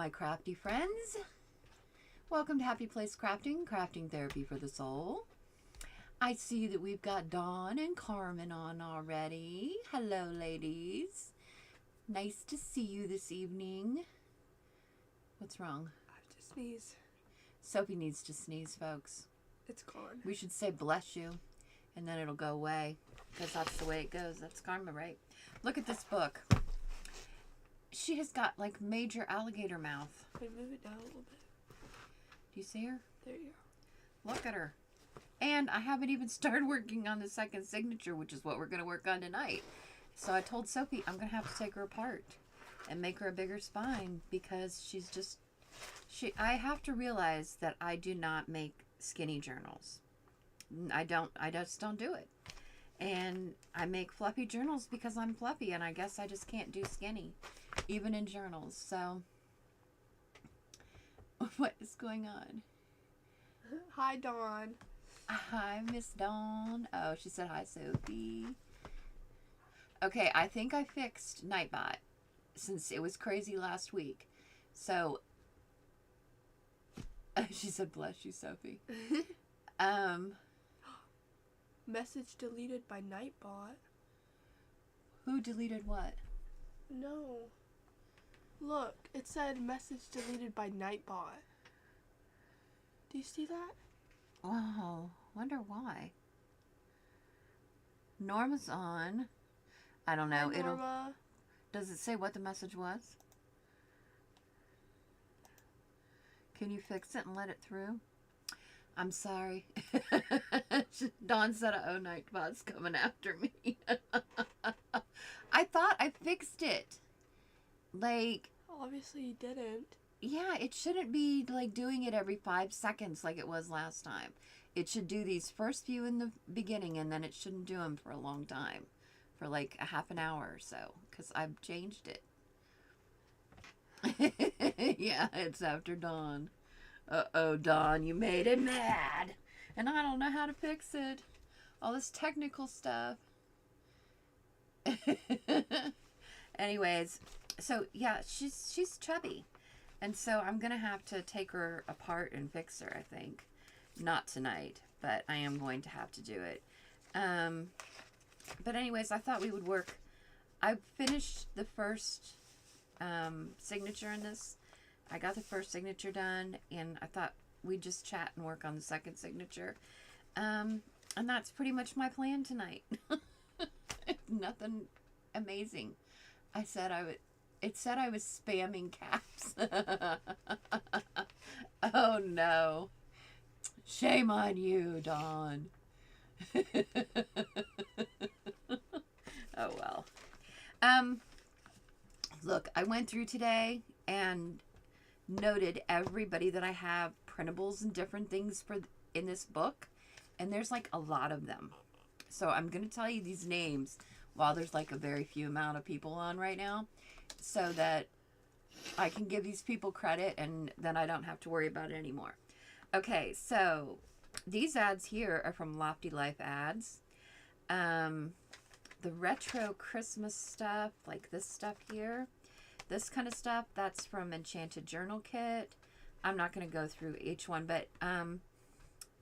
my crafty friends. Welcome to Happy Place Crafting, crafting therapy for the soul. I see that we've got Dawn and Carmen on already. Hello, ladies. Nice to see you this evening. What's wrong? I have to sneeze. Sophie needs to sneeze, folks. It's gone. We should say bless you, and then it'll go away, because that's the way it goes. That's karma, right? Look at this book. She has got like major alligator mouth. Wait, move it down a little bit. Do you see her? There you go. Look at her. And I haven't even started working on the second signature, which is what we're going to work on tonight. So I told Sophie I'm going to have to take her apart and make her a bigger spine, because she's just... I have to realize that I do not make skinny journals. I just don't do it. And I make fluffy journals because I'm fluffy, and I guess I just can't do skinny, even in journals. So, what is going on? Hi, Dawn. Hi, Miss Dawn. Oh, she said hi, Sophie. Okay, I think I fixed Nightbot since it was crazy last week. So, she said, bless you, Sophie. Message deleted by Nightbot. Who deleted what? No. Look, it said message deleted by Nightbot. Do you see that? Oh, wonder why. Norma's on. I don't know. Hi, Norma. Does it say what the message was? Can you fix it and let it through? I'm sorry. Dawn said, oh, Nightbot's coming after me. I thought I fixed it. Like... Obviously you didn't. Yeah, it shouldn't be like doing it every 5 seconds like it was last time. It should do these first few in the beginning, and then it shouldn't do them for a long time. For like a half an hour or so. Because I've changed it. Yeah, it's after Dawn. Uh-oh, Dawn, you made it mad. And I don't know how to fix it. All this technical stuff. Anyways, so yeah, she's chubby. And so I'm going to have to take her apart and fix her, I think. Not tonight, but I am going to have to do it. But anyways, I thought we would work. I finished the first signature in this. I got the first signature done, and I thought we'd just chat and work on the second signature. And that's pretty much my plan tonight. Nothing amazing. I said I would... It said I was spamming caps. Oh, no. Shame on you, Dawn. Oh, well. Look, I went through today and noted everybody that I have printables and different things for in this book. And there's like a lot of them. So I'm going to tell you these names while there's like a very few amount of people on right now, so that I can give these people credit and then I don't have to worry about it anymore. Okay, so these ads here are from Lofty Life ads. The retro Christmas stuff, like this stuff here, this kind of stuff, that's from Enchanted Journal Kit. I'm not going to go through each one, but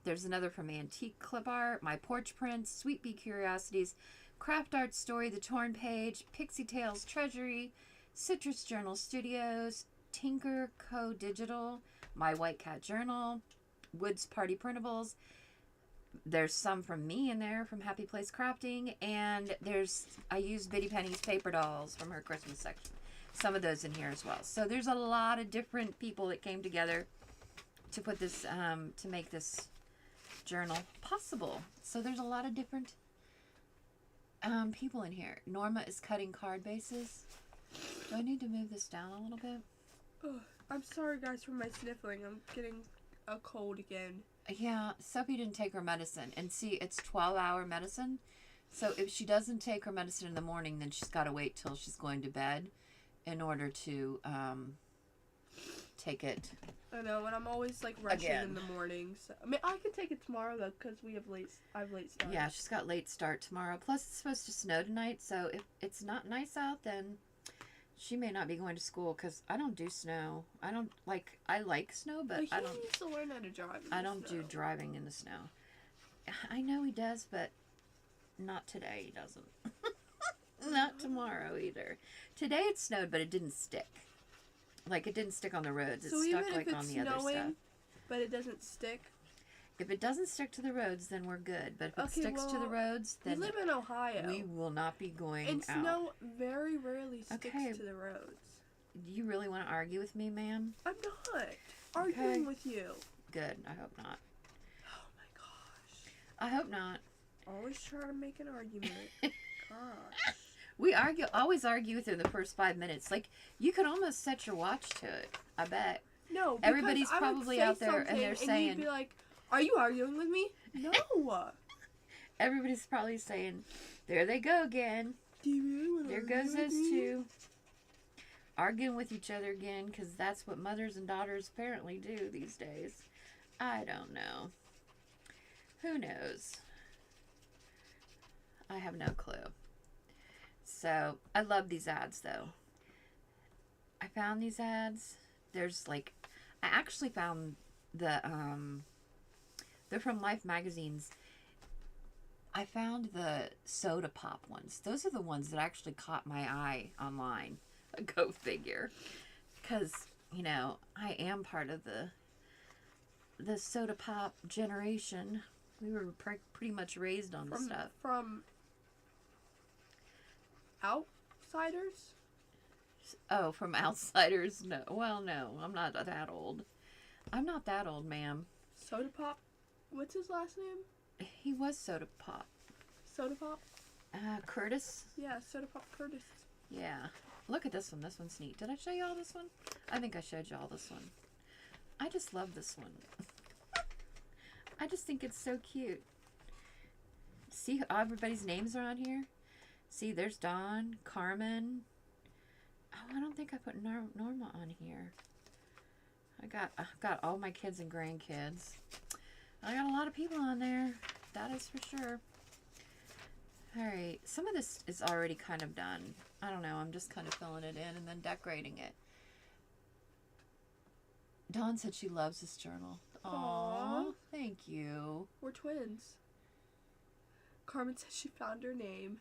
there's another from Antique Clipart, My Porch Prints, Sweet Bee Curiosities, Craft Art Story, The Torn Page, Pixie Tales Treasury, Citrus Journal Studios, Tinkerncodigital, My White Cat Journal, Woods Party Printables. There's some from me in there from Happy Place Crafting, and I used Bitty Penny's paper dolls from her Christmas section. Some of those in here as well. So there's a lot of different people that came together to put this, to make this journal possible. So there's a lot of different people in here. Norma is cutting card bases. Do I need to move this down a little bit? Oh, I'm sorry, guys, for my sniffling. I'm getting a cold again. Yeah, Sophie didn't take her medicine. And see, it's 12-hour medicine. So if she doesn't take her medicine in the morning, then she's got to wait till she's going to bed in order to take it. I know, and I'm always like rushing Again. in the morning. So, I mean, I can take it tomorrow though, because I have late start. Yeah, she's got late start tomorrow. Plus, it's supposed to snow tonight, so if it's not nice out, then She may not be going to school because I don't do snow. I like snow, but he I don't. needs to learn how to drive. I don't do driving in the snow. I know he does, but not today. He doesn't. Not tomorrow either. Today it snowed, but it didn't stick. Like it didn't stick on the roads. It So stuck even like if on it's the other snowing, stuff. but it doesn't stick. If it doesn't stick to the roads, then we're good. But if it Okay, sticks to the well, roads, We then live in Ohio. we will not be going and out. snow very rarely sticks Okay. to the roads. Do you really want to argue with me, ma'am? I'm not arguing with you. Good. I hope not. Oh my gosh. I hope not. Always try to make an argument. Gosh. We always argue within the first 5 minutes. Like, you could almost set your watch to it. I bet. No, because Everybody's I would probably say out there and they're something saying- you'd be like, "Are you arguing with me?" No. Everybody's probably saying, there they go again. Do you really want to There argue goes with those me? two. Arguing with each other again, because that's what mothers and daughters apparently do these days. I don't know. Who knows? I have no clue. So, I love these ads, though. I found these ads. There's, like, I actually found the, they're from Life magazines. I found the soda pop ones. Those are the ones that actually caught my eye online. Go figure. Because, you know, I am part of the soda pop generation. We were pretty much raised on the stuff. From outsiders? Oh, from outsiders? No. Well, no. I'm not that old. I'm not that old, ma'am. Soda Pop? What's his last name? He was soda pop. Soda Pop? Curtis? Yeah, Soda Pop Curtis. Yeah. Look at this one. This one's neat. Did I show you all this one? I think I showed you all this one. I just love this one. I just think it's so cute. See how everybody's names are on here? See, there's Dawn, Carmen. Oh, I don't think I put Norma on here. I've got all my kids and grandkids. I got a lot of people on there. That is for sure. Alright, some of this is already kind of done. I don't know, I'm just kind of filling it in and then decorating it. Dawn said she loves this journal. Aww, thank you. We're twins. Carmen says she found her name.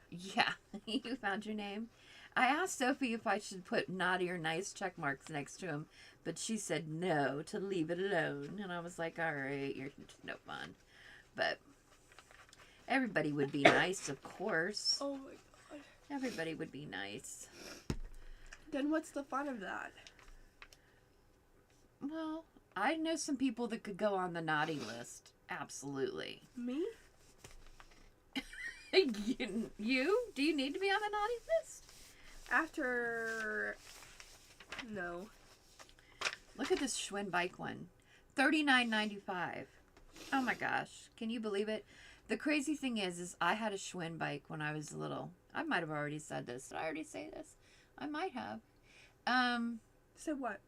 Yeah, you found your name. I asked Sophie if I should put naughty or nice check marks next to him, but she said no, to leave it alone. And I was like, alright, you're no fun. But everybody would be nice, of course. Oh my god. Everybody would be nice. Then what's the fun of that? Well, I know some people that could go on the naughty list. Absolutely. Me? You? Do you need to be on the naughty list? After... No. Look at this Schwinn bike one. $39.95. Oh my gosh. Can you believe it? The crazy thing is I had a Schwinn bike when I was little. I might have already said this. Did I already say this? I might have. So what?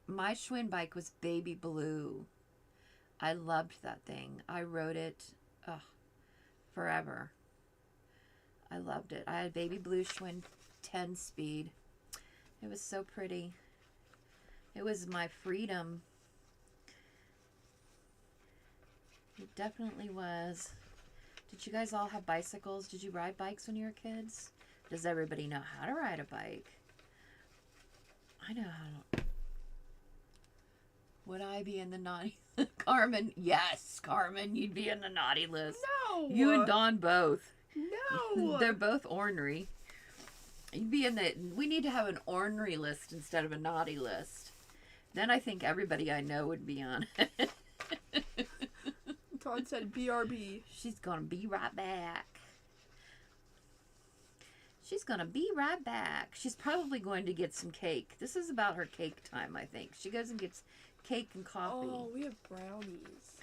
My Schwinn bike was baby blue. I loved that thing. I rode it forever. I loved it. I had baby blue Schwinn 10 speed. It was so pretty. It was my freedom. It definitely was. Did you guys all have bicycles? Did you ride bikes when you were kids? Does everybody know how to ride a bike? I know how to. Would I be in the naughty? Carmen, yes, Carmen, you'd be in the naughty list. No! You and Dawn both. No! They're both ornery. You'd be in the. We need to have an ornery list instead of a naughty list. Then I think everybody I know would be on it. Dawn said BRB. She's gonna be right back. She's gonna be right back. She's probably going to get some cake. This is about her cake time, I think. She goes and gets cake and coffee. Oh, we have brownies.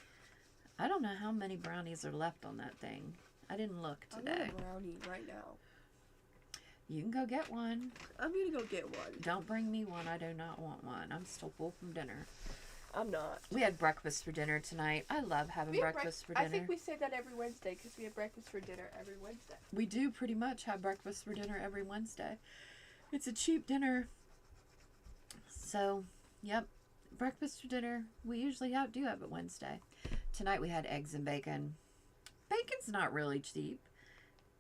I don't know how many brownies are left on that thing. I didn't look I today. want a brownie right now. You can go get one. I'm gonna go get one. Don't bring me one. I do not want one. I'm still full from dinner. I'm not. We had breakfast for dinner tonight. I love having breakfast for dinner. I think we say that every Wednesday because we have breakfast for dinner every Wednesday. We do pretty much have breakfast for dinner every Wednesday. It's a cheap dinner. So, yep. Breakfast or dinner. We usually do have it Wednesday. Tonight we had eggs and bacon. Bacon's not really cheap.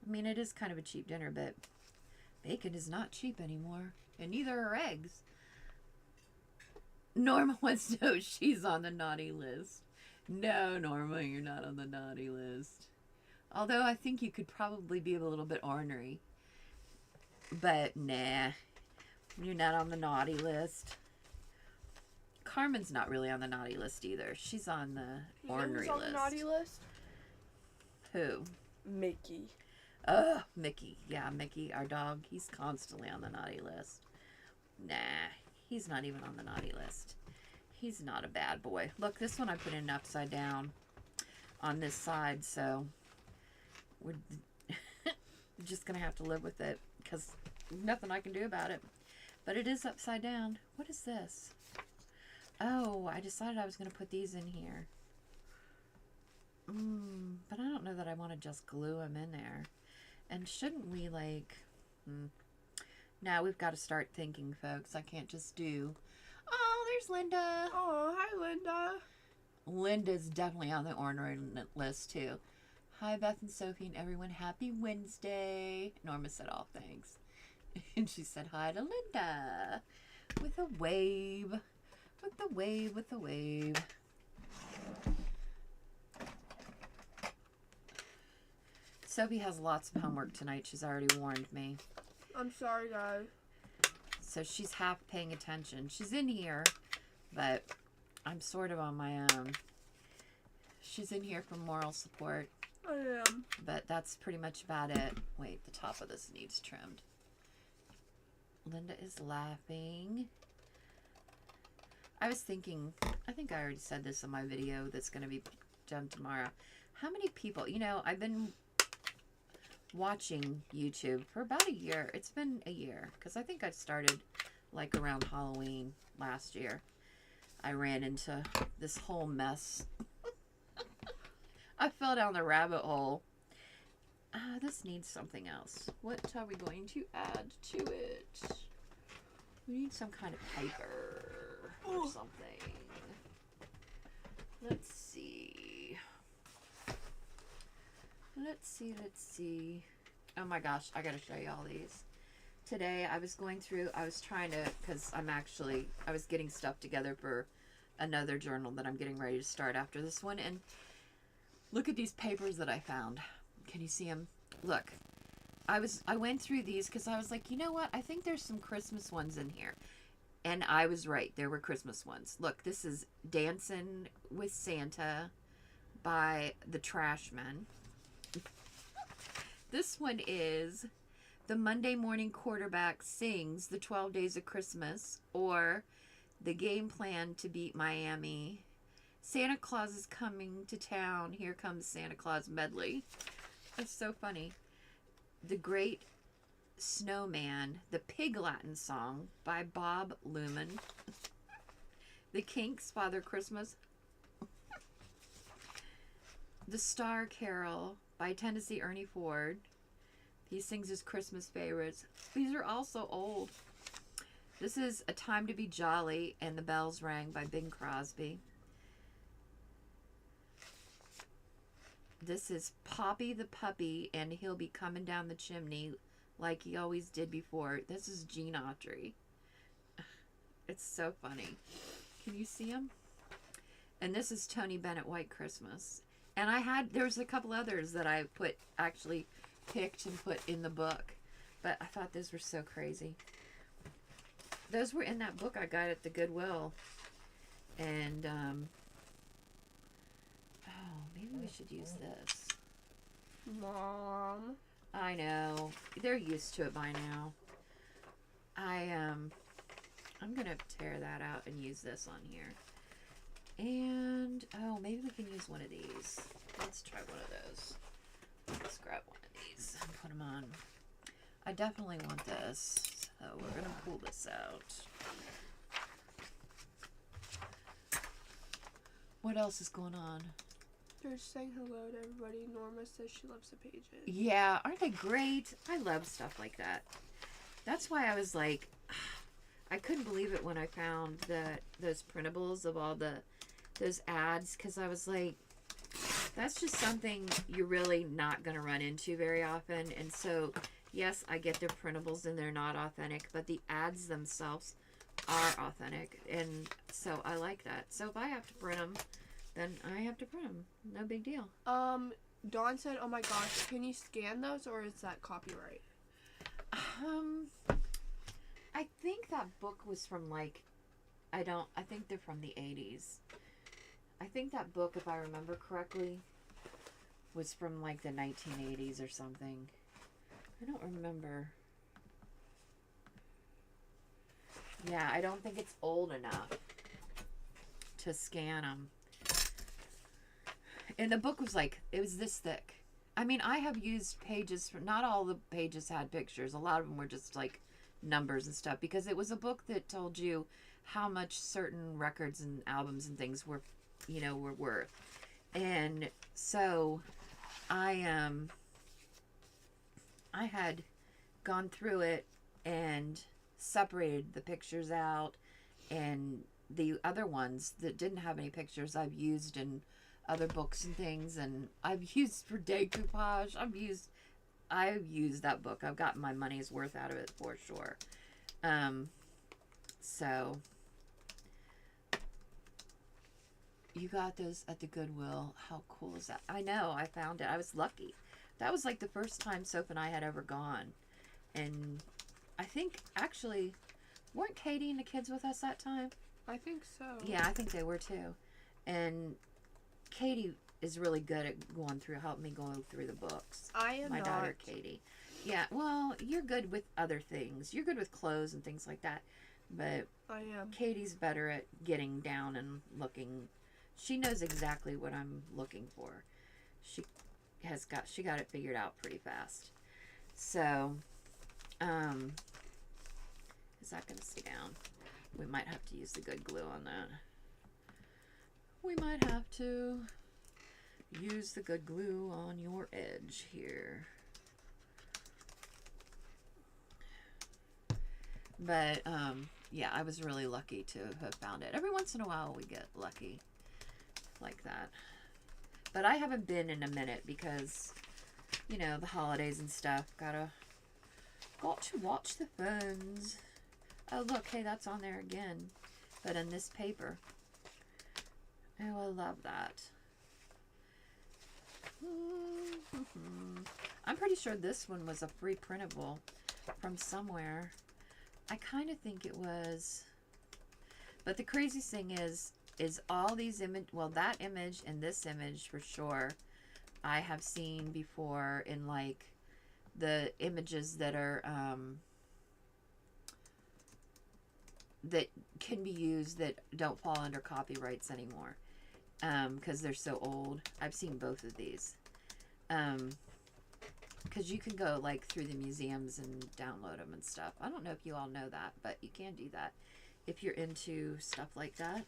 I mean, it is kind of a cheap dinner, but bacon is not cheap anymore. And neither are eggs. Norma wants to know she's on the naughty list. No, Norma, you're not on the naughty list. Although I think you could probably be a little bit ornery. But nah, you're not on the naughty list. Carmen's not really on the naughty list either. She's on the ornery Who's on list. the naughty list? Who? Mickey. Mickey. Yeah, Mickey, our dog. He's constantly on the naughty list. Nah, he's not even on the naughty list. He's not a bad boy. Look, this one I put in upside down on this side, so we're just going to have to live with it because nothing I can do about it. But it is upside down. What is this? Oh, I decided I was going to put these in here. But I don't know that I want to just glue them in there. And shouldn't we, like... Now we've got to start thinking, folks. I can't just do... Oh, there's Linda. Oh, hi, Linda. Linda's definitely on the ornament list, too. Hi, Beth and Sophie and everyone. Happy Wednesday. Norma said, oh, thanks. And she said hi to Linda. With a wave. With the wave, with the wave. Sophie has lots of homework tonight. She's already warned me. I'm sorry, guys. So she's half paying attention. She's in here, but I'm sort of on my own. She's in here for moral support. I am. But that's pretty much about it. Wait, the top of this needs trimmed. Linda is laughing. I was thinking, I think I already said this in my video that's going to be done tomorrow. How many people, I've been watching YouTube for about a year. It's been a year because I think I started like around Halloween last year. I ran into this whole mess. I fell down the rabbit hole. This needs something else. What are we going to add to it? We need some kind of paper or something. Let's see. Let's see. Oh my gosh, I gotta show you all these. Today I was going through, I was trying to, because I was getting stuff together for another journal that I'm getting ready to start after this one. And look at these papers that I found. Can you see them? Look, I went through these because I was like, you know what? I think there's some Christmas ones in here. And I was right. There were Christmas ones. Look, this is Dancing with Santa by the Trashmen. This one is The Monday Morning Quarterback Sings the 12 Days of Christmas, or The Game Plan to Beat Miami. Santa Claus is coming to town. Here comes Santa Claus medley. It's so funny. The Great Snowman, the Pig Latin Song by Bob Luman. The Kinks, Father Christmas. The Star Carol by Tennessee Ernie Ford. He sings his Christmas favorites. These are also old. This is A Time to Be Jolly and the Bells Rang by Bing Crosby. This is Poppy the Puppy and He'll Be Coming Down the Chimney like he always did before. This is Gene Autry. It's so funny. Can you see him? And this is Tony Bennett, White Christmas. And there's a couple others that I actually picked and put in the book. But I thought those were so crazy. Those were in that book I got at the Goodwill. And, maybe we should use this. Mom. I know. They're used to it by now. I'm going to tear that out and use this on here. And, maybe we can use one of these. Let's try one of those. Let's grab one of these and put them on. I definitely want this. So we're going to pull this out. What else is going on? They're saying hello to everybody. Norma says she loves the pages. Yeah, aren't they great? I love stuff like that. That's why I was like, I couldn't believe it when I found those printables of all those ads, because I was like, that's just something you're really not going to run into very often. And so, yes, I get they're printables and they're not authentic, but the ads themselves are authentic. And so I like that. So if I have to print them, then I have to print them. No big deal. Dawn said, oh my gosh, can you scan those, or is that copyright? I think that book was from like, I think they're from the 80s. I think that book, if I remember correctly, was from like the 1980s or something. I don't remember. Yeah, I don't think it's old enough to scan them. And the book was like, it was this thick. I mean, I have used pages, not all the pages had pictures. A lot of them were just like numbers and stuff, because it was a book that told you how much certain records and albums and things were worth. And so I had gone through it and separated the pictures out, and the other ones that didn't have any pictures I've used in other books and things, and I've used for decoupage. I've used that book. I've gotten my money's worth out of it for sure. So you got those at the Goodwill. How cool is that? I know, I found it. I was lucky. That was like the first time Soph and I had ever gone. And I think, actually, weren't Katie and the kids with us that time? I think so. Yeah, I think they were too. And Katie is really good at helping me go through the books. I am My not. daughter, Katie. Yeah, well, you're good with other things. You're good with clothes and things like that. But I am. Katie's better at getting down and looking. She knows exactly what I'm looking for. She got it figured out pretty fast. So, is that going to stay down? We might have to use the good glue on that. We might have to use the good glue on your edge here. But, yeah, I was really lucky to have found it. Every once in a while we get lucky like that. But I haven't been in a minute because, the holidays and stuff. Got to watch the phones. Oh, look, hey, that's on there again. But in this paper. Oh, I love that. I'm pretty sure this one was a free printable from somewhere. I kind of think it was. But the craziest thing is all these that image and this image for sure I have seen before in like the images that are that can be used that don't fall under copyrights anymore, because they're so old. I've seen both of these, because you can go like through the museums and download them and stuff. I don't know if you all know that, but you can do that if you're into stuff like that.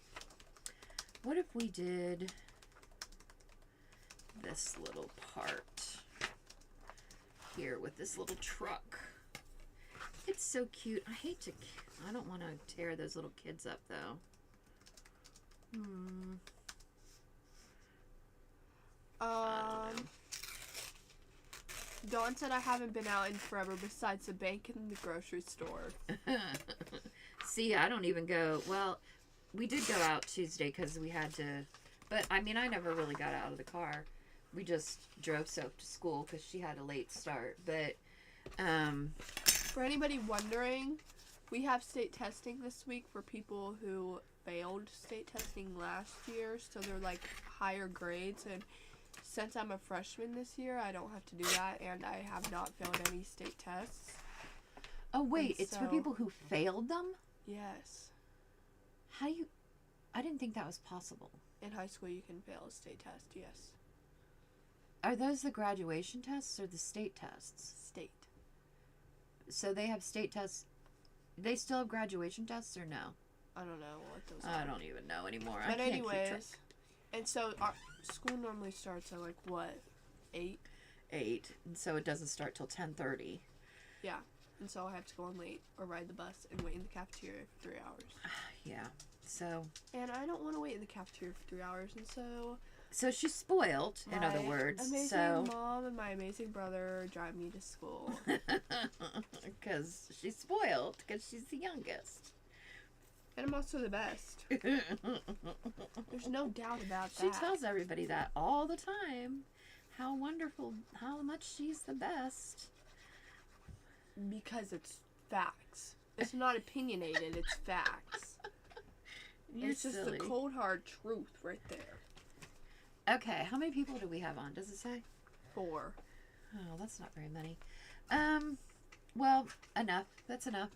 What if we did this little part here with this little truck? It's so cute. I don't want to tear those little kids up though. Dawn said I haven't been out in forever besides the bank and the grocery store. See, I don't even go. Well, we did go out Tuesday because we had to. But, I mean, I never really got out of the car. We just drove Soph to school because she had a late start. But, for anybody wondering, we have state testing this week for people who failed state testing last year. So they're, like, higher grades. And since I'm a freshman this year, I don't have to do that. And I have not failed any state tests. oh, wait, it's for people who failed them? Yes. I didn't think that was possible. In high school, you can fail a state test, yes. Are those the graduation tests or the state tests? State. So they have state tests. They still have graduation tests or no? I don't know what those are. I don't even know anymore. But I can't anyways, keep track. and so our school normally starts at like what, 8? 8, and so it doesn't start till 10:30. Yeah. and so I have to go on late or ride the bus and wait in the cafeteria for 3 hours. Yeah. So. And I don't want to wait in the cafeteria for 3 hours, and so. So she's spoiled, in other words. Amazing mom and my amazing brother drive me to school. Because she's spoiled, because she's the youngest. And I'm also the best. There's no doubt about that. She tells everybody that all the time. How wonderful, how much she's the best. Because it's facts. It's not opinionated, it's facts. It's just the cold hard truth right there. Okay, how many people do we have on? Does it say? 4. Oh, that's not very many. Well, enough. That's enough.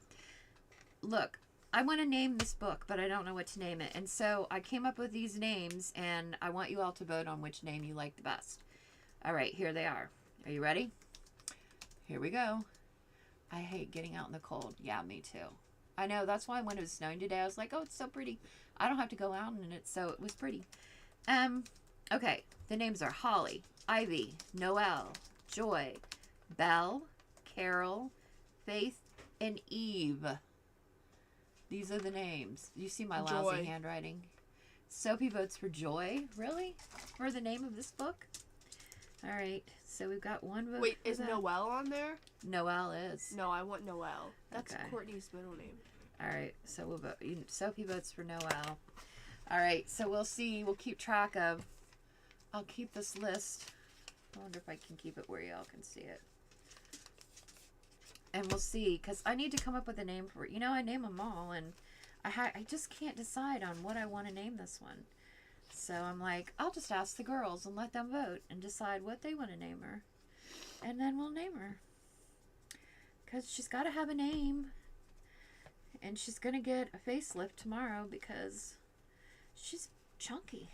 Look, I want to name this book, but I don't know what to name it. And so I came up with these names, and I want you all to vote on which name you like the best. All right, here they are. Are you ready? Here we go. I hate getting out in the cold. Yeah, me too. I know. That's why when it was snowing today, I was like, oh, it's so pretty. I don't have to go out in it, so it was pretty. Okay, the names are Holly, Ivy, Noelle, Joy, Belle, Carol, Faith, and Eve. These are the names. You see my lousy handwriting? Sophie votes for Joy. Really? For the name of this book? All right, so we've got one vote. Wait, is Noelle on there? Noelle is. No, I want Noelle. That's okay. Courtney's middle name. All right, so we'll vote. Sophie votes for Noelle. All right, so we'll see. We'll keep track of. I'll keep this list. I wonder if I can keep it where y'all can see it. And we'll see, because I need to come up with a name for it. You know, I name them all, and I just can't decide on what I want to name this one. So I'm like, I'll just ask the girls and let them vote and decide what they want to name her. And then we'll name her. Because she's got to have a name. And she's going to get a facelift tomorrow because she's chunky.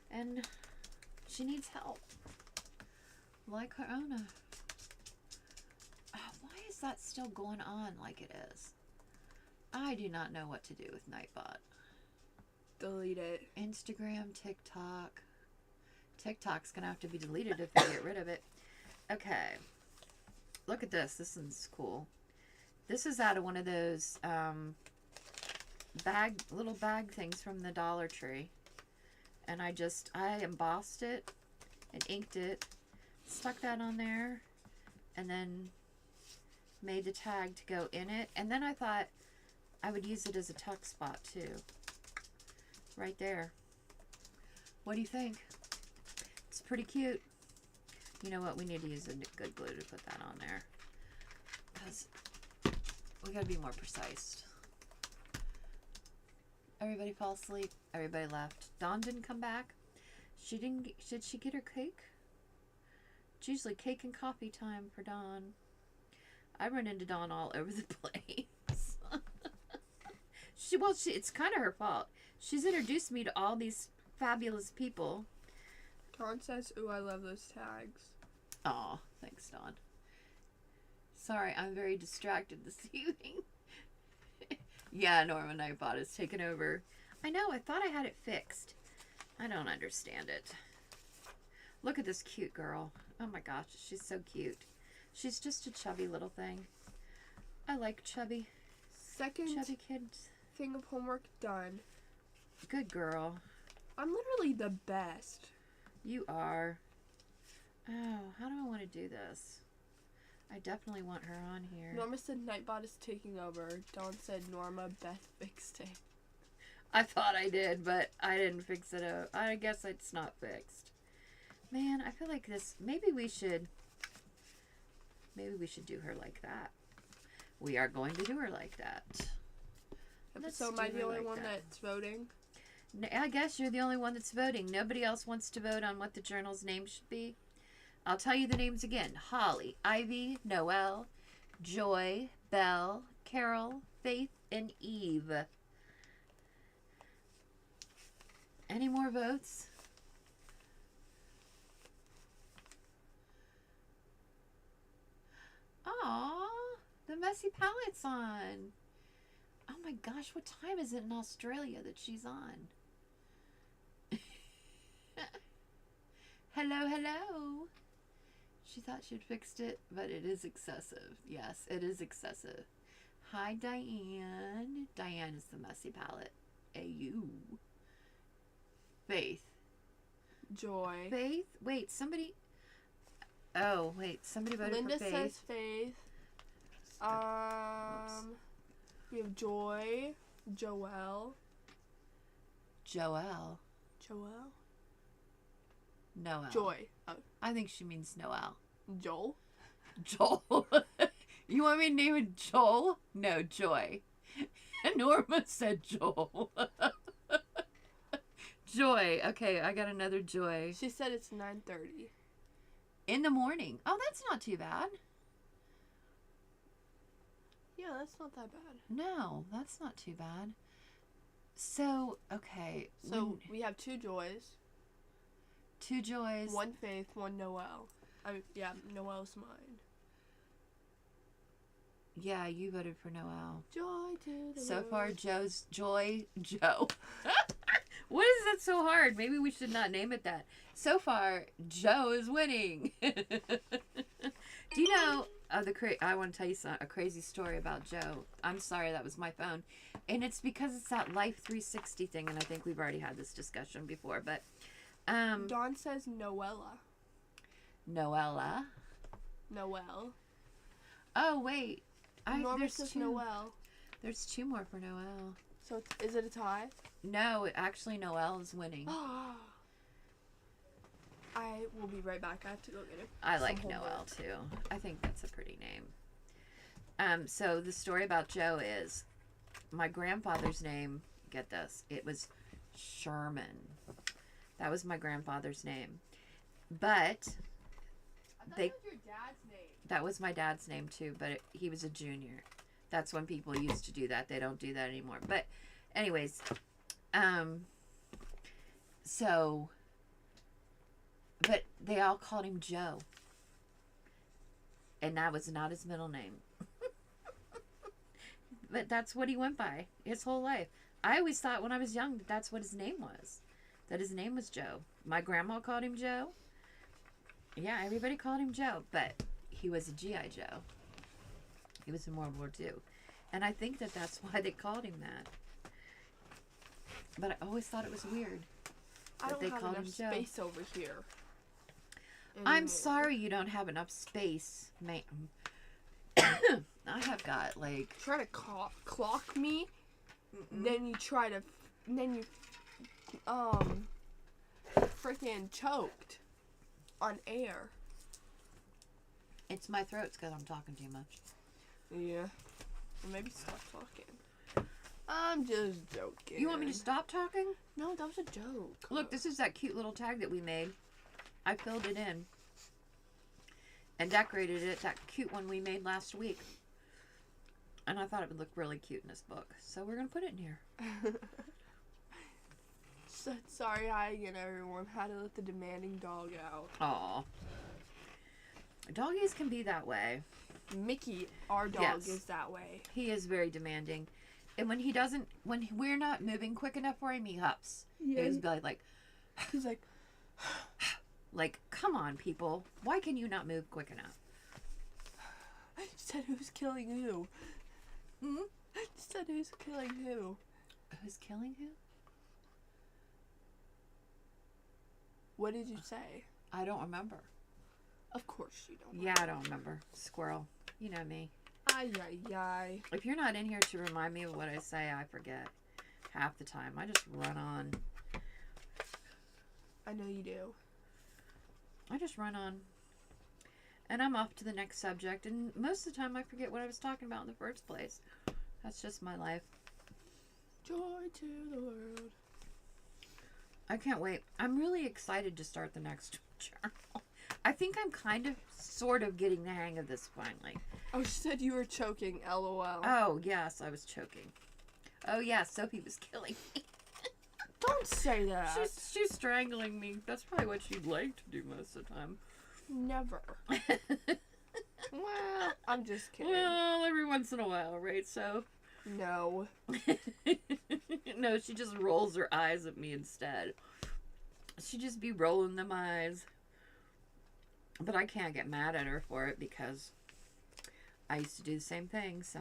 And she needs help. Like her owner. Why is that still going on like it is? I do not know what to do with Nightbot. Delete it. Instagram, TikTok. TikTok's going to have to be deleted if they get rid of it. Okay. Look at this. This one's cool. This is out of one of those little bag things from the Dollar Tree. And I embossed it and inked it, stuck that on there, and then made the tag to go in it. And then I thought I would use it as a tuck spot too. Right there. What do you think? It's pretty cute. You know what? We need to use a good glue to put that on there. Because we gotta be more precise. Everybody fall asleep. Everybody left. Dawn didn't come back. Did she get her cake? It's usually cake and coffee time for Dawn. I run into Dawn all over the place. It's kind of her fault. She's introduced me to all these fabulous people. Dawn says, ooh, I love those tags. Aw, thanks, Dawn. Sorry, I'm very distracted this evening. Yeah, Norma Nightbot has taken over. I know, I thought I had it fixed. I don't understand it. Look at this cute girl. Oh my gosh, she's so cute. She's just a chubby little thing. I like chubby kids. Thing of homework done. Good girl. I'm literally the best. You are. Oh, how do I want to do this? I definitely want her on here. Norma said Nightbot is taking over. Dawn said Norma, Beth fixed it. I thought I did, but I didn't fix it up. I guess it's not fixed. Man, I feel like this, maybe we should do her like that. We are going to do her like that. So am I the only one that's voting? I guess you're the only one that's voting. Nobody else wants to vote on what the journal's name should be. I'll tell you the names again. Holly, Ivy, Noelle, Joy, Belle, Carol, Faith, and Eve. Any more votes? Aw, the Messy Palette's on. Oh my gosh, what time is it in Australia that she's on? Hello, hello. She thought she'd fixed it, but it is excessive. Yes, it is excessive. Hi, Diane. Diane is the messy palette. AU. Faith. Joy. Faith? Wait, somebody... Oh, wait, somebody voted Linda for Faith. says Faith. We have Joy. Joelle. Joelle. Joelle? Noel. Joy. Oh, I think she means Noel. Joel? Joel. You want me to name it Joel? No, Joy. Norma said Joel. Joy. Okay, I got another Joy. She said it's 9:30. In the morning. Oh, that's not too bad. Yeah, that's not that bad. No, that's not too bad. So, okay. So we have 2 Joys. 2 Joys. 1 Faith, 1 Noelle. Yeah, Noelle's mine. Yeah, you voted for Noel. Joy to the So world. far, Joe. What is that so hard? Maybe we should not name it that. So far, Joe is winning. Do you know I want to tell you a crazy story about Joe. I'm sorry, that was my phone, and it's because it's that Life 360 thing, and I think we've already had this discussion before. But Dawn says Noella. Noella. Noelle. Oh wait, Norma there's says 2. Noelle. There's 2 more for Noel. So is it a tie? No, actually, Noel is winning. I will be right back. I have to go get it. I like Noel too. I think that's a pretty name. So the story about Joe is my grandfather's name. Get this. It was Sherman. That was my grandfather's name. But I thought that was your dad's name. that was my dad's name too, but he was a junior. That's when people used to do that. They don't do that anymore. But anyways, but they all called him Joe. And that was not his middle name. But that's what he went by his whole life. I always thought when I was young that that's what his name was. That his name was Joe. My grandma called him Joe. Yeah, everybody called him Joe. But he was a G.I. Joe. He was in World War II. And I think that that's why they called him that. But I always thought it was weird. I don't they have called enough him Joe. space over here. I'm Anymore. sorry you don't have enough space, ma'am. I have got like... Try to clock me, then you freaking choked on air. It's my throat's because I'm talking too much. Yeah. Or maybe stop talking. I'm just joking. You want me to stop talking? No, that was a joke. Look, this is that cute little tag that we made. I filled it in and decorated it, that cute one we made last week. And I thought it would look really cute in this book. So we're going to put it in here. So, sorry, again, everyone. Had to let the demanding dog out. Aw. Doggies can be that way. Mickey, our dog, Yes. is that way. He is very demanding. And when we're not moving quick enough for him, he huffs. Yeah. He's like, He's like, come on, people. Why can you not move quick enough? said who's killing who? Hmm? Said who's killing who? Who's killing who? What did you say? I don't remember. Of course you don't. Yeah, I don't remember. Squirrel. You know me. Ay, ay, ay. If you're not in here to remind me of what I say, I forget. Half the time. I just run on. I know you do. I just run on. And I'm off to the next subject. And most of the time, I forget what I was talking about in the first place. That's just my life. Joy to the world. I can't wait. I'm really excited to start the next journal. I think I'm kind of, sort of getting the hang of this finally. Oh, she said you were choking, LOL. Oh, yes, I was choking. Oh, yeah, Sophie was killing me. Don't say that. She's strangling me. That's probably what she'd like to do most of the time. Never. Well, I'm just kidding. Well, every once in a while, right? So, No. no, she just rolls her eyes at me instead. She'd just be rolling them eyes. But I can't get mad at her for it because I used to do the same thing, so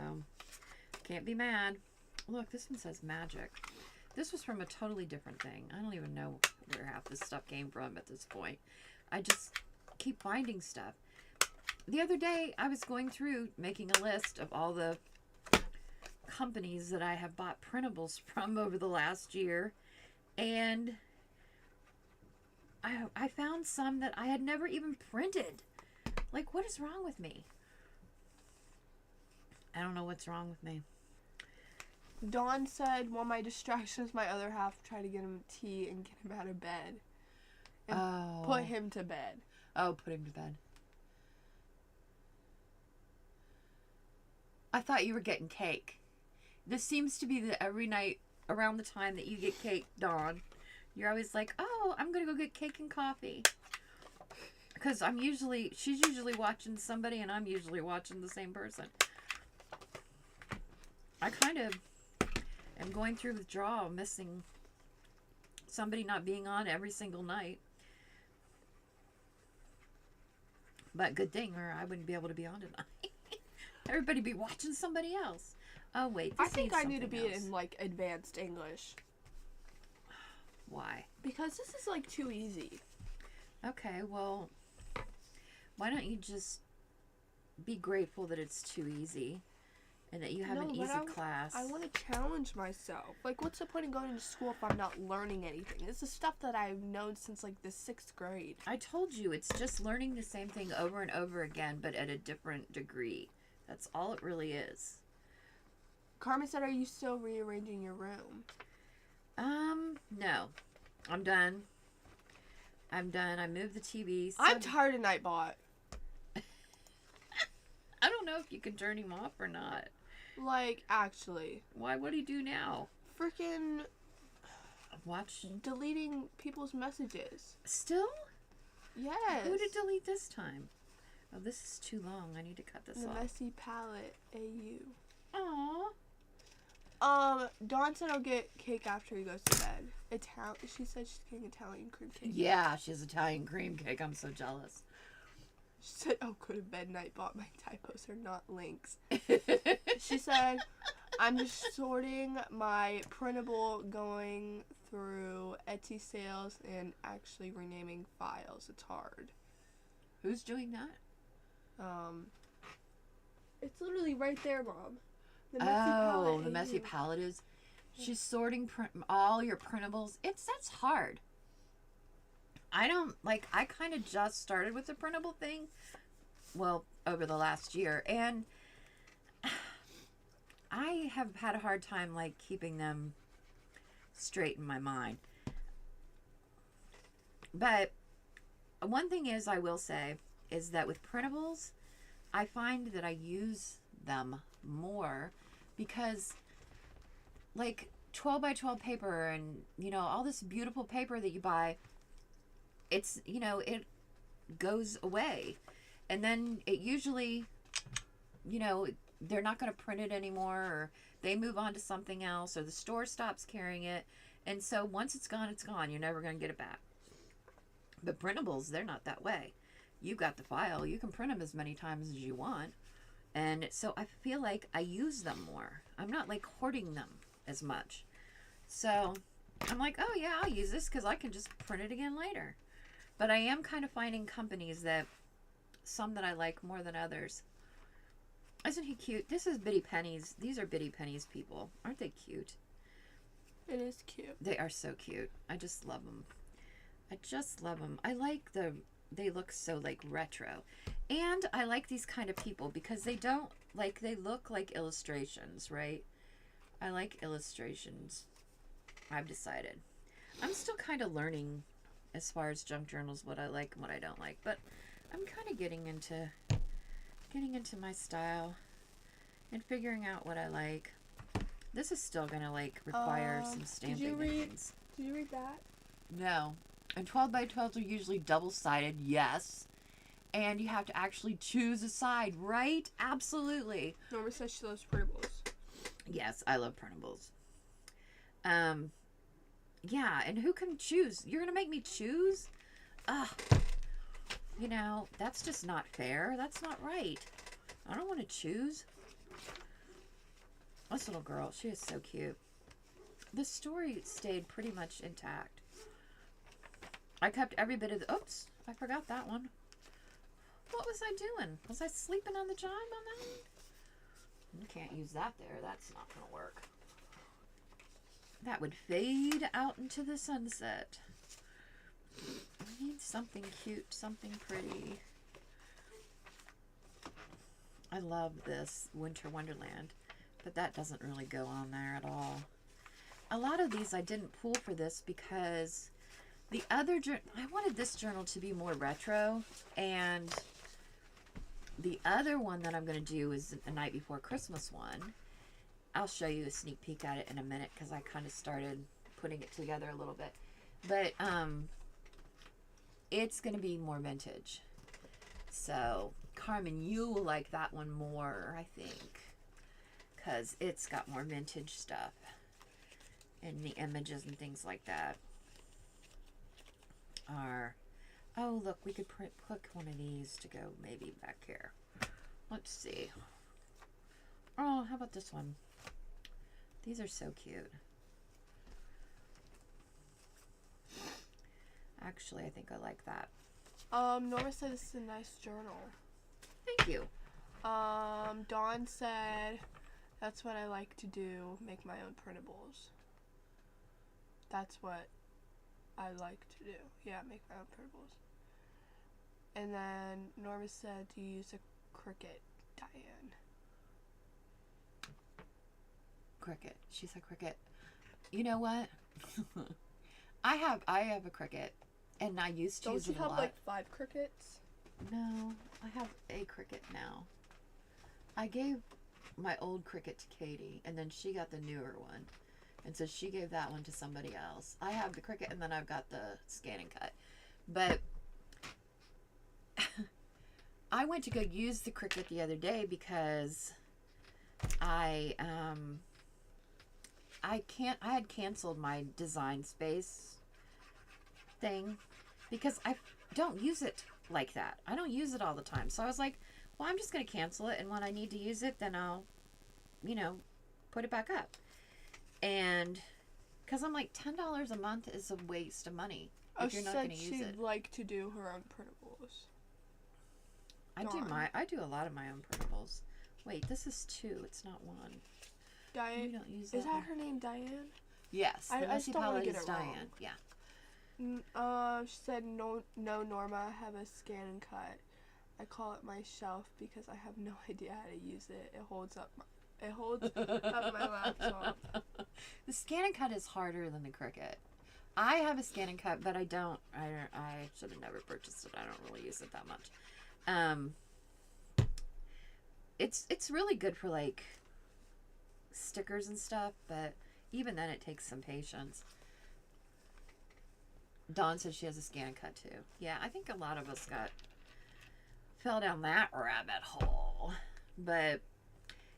can't be mad. Look, this one says magic. This was from a totally different thing. I don't even know where half this stuff came from at this point. I just keep finding stuff. The other day, I was going through making a list of all the companies that I have bought printables from over the last year, and I found some that I had never even printed. Like, what is wrong with me? I don't know what's wrong with me. Dawn said, "Well, my distraction is my other half. Try to get him tea and get him out of bed, and put him to bed." Oh, put him to bed. I thought you were getting cake. This seems to be every night around the time that you get cake, Dawn. You're always like, "Oh, I'm gonna go get cake and coffee." Because she's usually watching somebody, and I'm usually watching the same person. I kind of am going through withdrawal, missing somebody not being on every single night. But good thing, or I wouldn't be able to be on tonight. Everybody be watching somebody else. Oh, wait. I think I need to be in, like, advanced English. Why? Because this is, like, too easy. Okay, well, why don't you just be grateful that it's too easy and that you have an easy class? I want to challenge myself. Like, what's the point of going to school if I'm not learning anything? This is stuff that I've known since, like, the 6th grade. I told you, it's just learning the same thing over and over again, but at a different degree. That's all it really is. Carmen said, "Are you still rearranging your room?" No. I'm done. I moved the TV. I'm tired of Nightbot. I don't know if you can turn him off or not. Like, actually. Why? What'd he do now? Freaking Watch. deleting people's messages. Still? Yes. Who did delete this time? Oh, this is too long. I need to cut this The off. Messy Palette AU. Aww. Dawn said I'll get cake after he goes to bed. She said she's getting Italian cream cake. Yeah, she has Italian cream cake. I'm so jealous. She said, "Oh, go to bed, Nightbot. My typos are not links." She said, "I'm just sorting my printable, going through Etsy sales, and actually renaming files. It's hard." Who's doing that? It's literally right there, Mom. The Messy Palette is. She's sorting all your printables. That's hard. I kind of just started with the printable thing, well, over the last year, and I have had a hard time, like, keeping them straight in my mind. But one thing I will say, is that with printables, I find that I use them more because, like, 12 by 12 paper and, all this beautiful paper that you buy, it's, it goes away. And then it usually, they're not going to print it anymore, or they move on to something else, or the store stops carrying it. And so once it's gone, it's gone. You're never going to get it back. But printables, they're not that way. You've got the file. You can print them as many times as you want. And so I feel like I use them more. I'm not, like, hoarding them as much. So I'm like, oh, yeah, I'll use this because I can just print it again later. But I am kind of finding companies some that I like more than others. Isn't he cute? This is Bitty Pennies. These are Bitty Pennies people. Aren't they cute? It is cute. They are so cute. I just love them. I like they look so, like, retro. And I like these kind of people because they look like illustrations, right? I like illustrations. I've decided. I'm still kind of learning as far as junk journals what I like and what I don't like, but I'm kind of getting into my style and figuring out what I like. This is still gonna, like, require some stamping. Did you read that? No. And 12 by 12s are usually double-sided, yes. And you have to actually choose a side, right? Absolutely. Norma says she loves printables. Yes, I love printables. Yeah, and who can choose? You're gonna make me choose? Ugh. You know, that's just not fair. That's not right. I don't want to choose. This little girl, she is so cute. The story stayed pretty much intact. I kept every bit of the... Oops, I forgot that one. What was I doing? Was I sleeping on the chime on that one? You can't use that there. That's not going to work. That would fade out into the sunset. I need something cute, something pretty. I love this Winter Wonderland, but that doesn't really go on there at all. A lot of these I didn't pull for this because the other journal, I wanted this journal to be more retro, and the other one that I'm going to do is a Night Before Christmas one. I'll show you a sneak peek at it in a minute because I kind of started putting it together a little bit. But it's going to be more vintage. So, Carmen, you will like that one more, I think, because it's got more vintage stuff and the images and things like that are... Oh, look, we could put one of these to go maybe back here. Let's see. Oh, how about this one? These are so cute. Actually, I think I like that. Norma said this is a nice journal. Thank you. Dawn said, that's what I like to do, make my own printables. That's what I like to do. Yeah, make my own printables. And then Norma said to use a Cricut, Diane. Cricut. She said Cricut. You know what? I have a Cricut, and I used to use it a lot. Don't you have like 5 Cricuts? No, I have a Cricut now. I gave my old Cricut to Katie, and then she got the newer one. And so she gave that one to somebody else. I have the Cricut, and then I've got the Scan and Cut. But I went to go use the Cricut the other day because I had canceled my Design Space thing because I don't use it like that. I don't use it all the time. So I was like, well, I'm just going to cancel it, and when I need to use it, then I'll, you know, put it back up. And because I'm like, $10 a month is a waste of money if you're not going to use it. She said she'd like to do her own printables. I do a lot of my own printables. Wait, this is 2. It's not 1. Diane, you don't use is that her name, Diane? Yes, I just don't want to get it Diane. Wrong. Yeah. She said no, Norma. I have a Scan and Cut. I call it my shelf because I have no idea how to use it. It holds up my laptop. The Scan and Cut is harder than the Cricut. I have a Scan and Cut, but I should have never purchased it. I don't really use it that much. It's really good for like stickers and stuff, but even then it takes some patience. Dawn says she has a Scan and Cut too. Yeah, I think a lot of us fell down that rabbit hole. But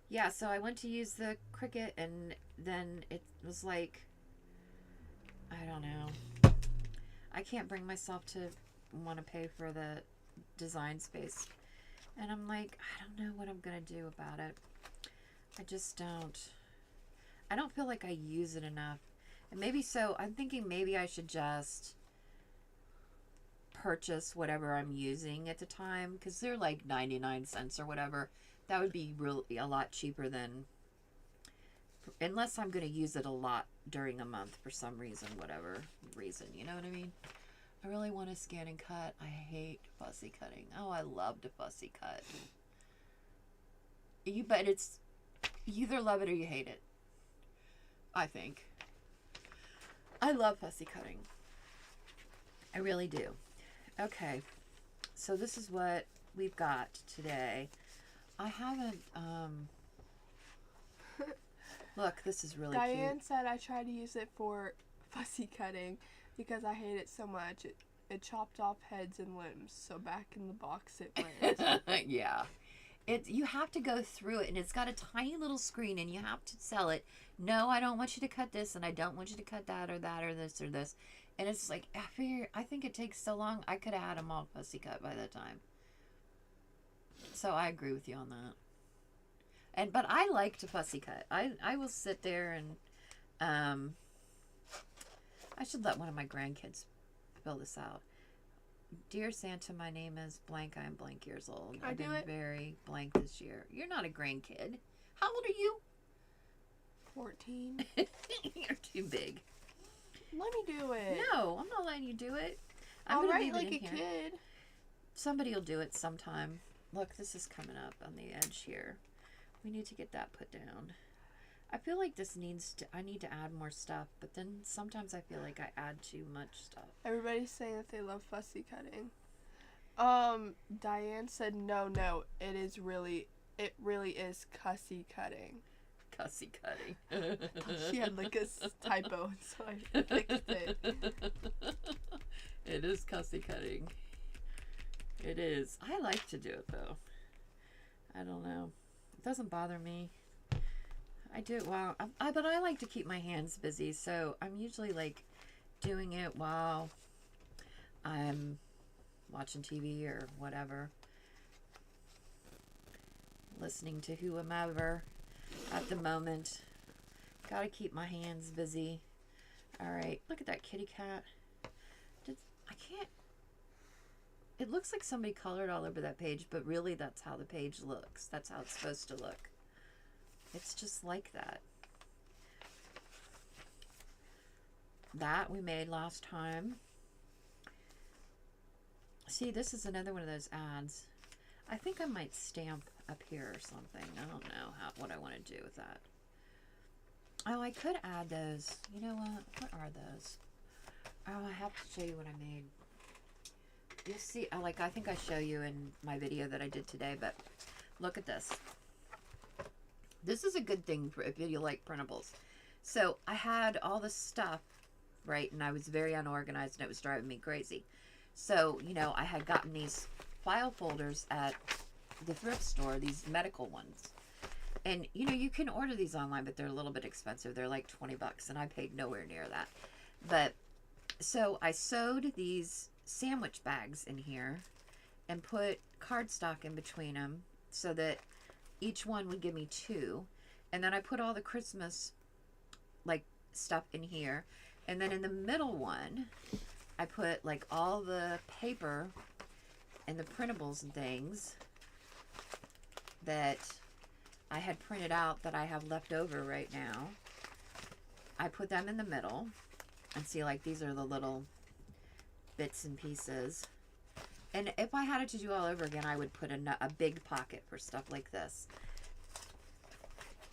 yeah, so I went to use the Cricut, and then it was like, I don't know. I can't bring myself to want to pay for the Design Space. And I'm like, I don't know what I'm going to do about it. I just don't. I don't feel like I use it enough. And maybe so, I'm thinking maybe I should just purchase whatever I'm using at the time, because they're like 99 cents or whatever. That would be really a lot cheaper than, unless I'm going to use it a lot during a month for some reason, whatever reason, you know what I mean? I really want to Scan and Cut. I hate fussy cutting. Oh, I love to fussy cut. But it's, you either love it or you hate it, I think. I love fussy cutting. I really do. Okay, so this is what we've got today. I haven't, look, this is really cute. Diane said I tried to use it for fussy cutting because I hate it so much. It chopped off heads and limbs, so back in the box it went. Yeah. You have to go through it, and it's got a tiny little screen, and you have to tell it, no, I don't want you to cut this, and I don't want you to cut that or this or this. And it's like, I think it takes so long. I could have had them all fussy cut by that time. So I agree with you on that. But I like to fussy cut. I will sit there and I should let one of my grandkids fill this out. Dear Santa, my name is blank. I'm blank years old. I've been very blank this year. You're not a grandkid. How old are you? 14. You're too big. Let me do it. No, I'm not letting you do it. I'll write like a kid. Somebody will do it sometime. Look, this is coming up on the edge here. We need to get that put down. I feel like I need to add more stuff, but then sometimes I feel like I add too much stuff. Everybody's saying that they love fussy cutting. Diane said no, it really is cussy cutting. Cussy cutting. She had like a typo, so I fixed it. It is cussy cutting. It is. I like to do it though. I don't know. It doesn't bother me. I do it while, but I like to keep my hands busy, so I'm usually like doing it while I'm watching TV or whatever, listening to whomever at the moment. Gotta keep my hands busy. All right, look at that kitty cat. I can't. It looks like somebody colored all over that page, but really that's how the page looks. That's how it's supposed to look. It's just like that. That we made last time. See, this is another one of those ads. I think I might stamp up here or something. I don't know what I want to do with that. Oh, I could add those. You know what? What are those? Oh, I have to show you what I made. You'll see. I think I show you in my video that I did today, but look at this. This is a good thing for if you like printables. So I had all this stuff, right, and I was very unorganized and it was driving me crazy. So, you know, I had gotten these file folders at the thrift store, these medical ones. And, you know, you can order these online, but they're a little bit expensive. They're like 20 bucks, and I paid nowhere near that. But, so I sewed these sandwich bags in here and put cardstock in between them so that each one would give me 2. And then I put all the Christmas like stuff in here. And then in the middle one, I put like all the paper and the printables and things that I had printed out that I have left over right now. I put them in the middle. And see, like, these are the little bits and pieces. And if I had it to do all over again, I would put a big pocket for stuff like this.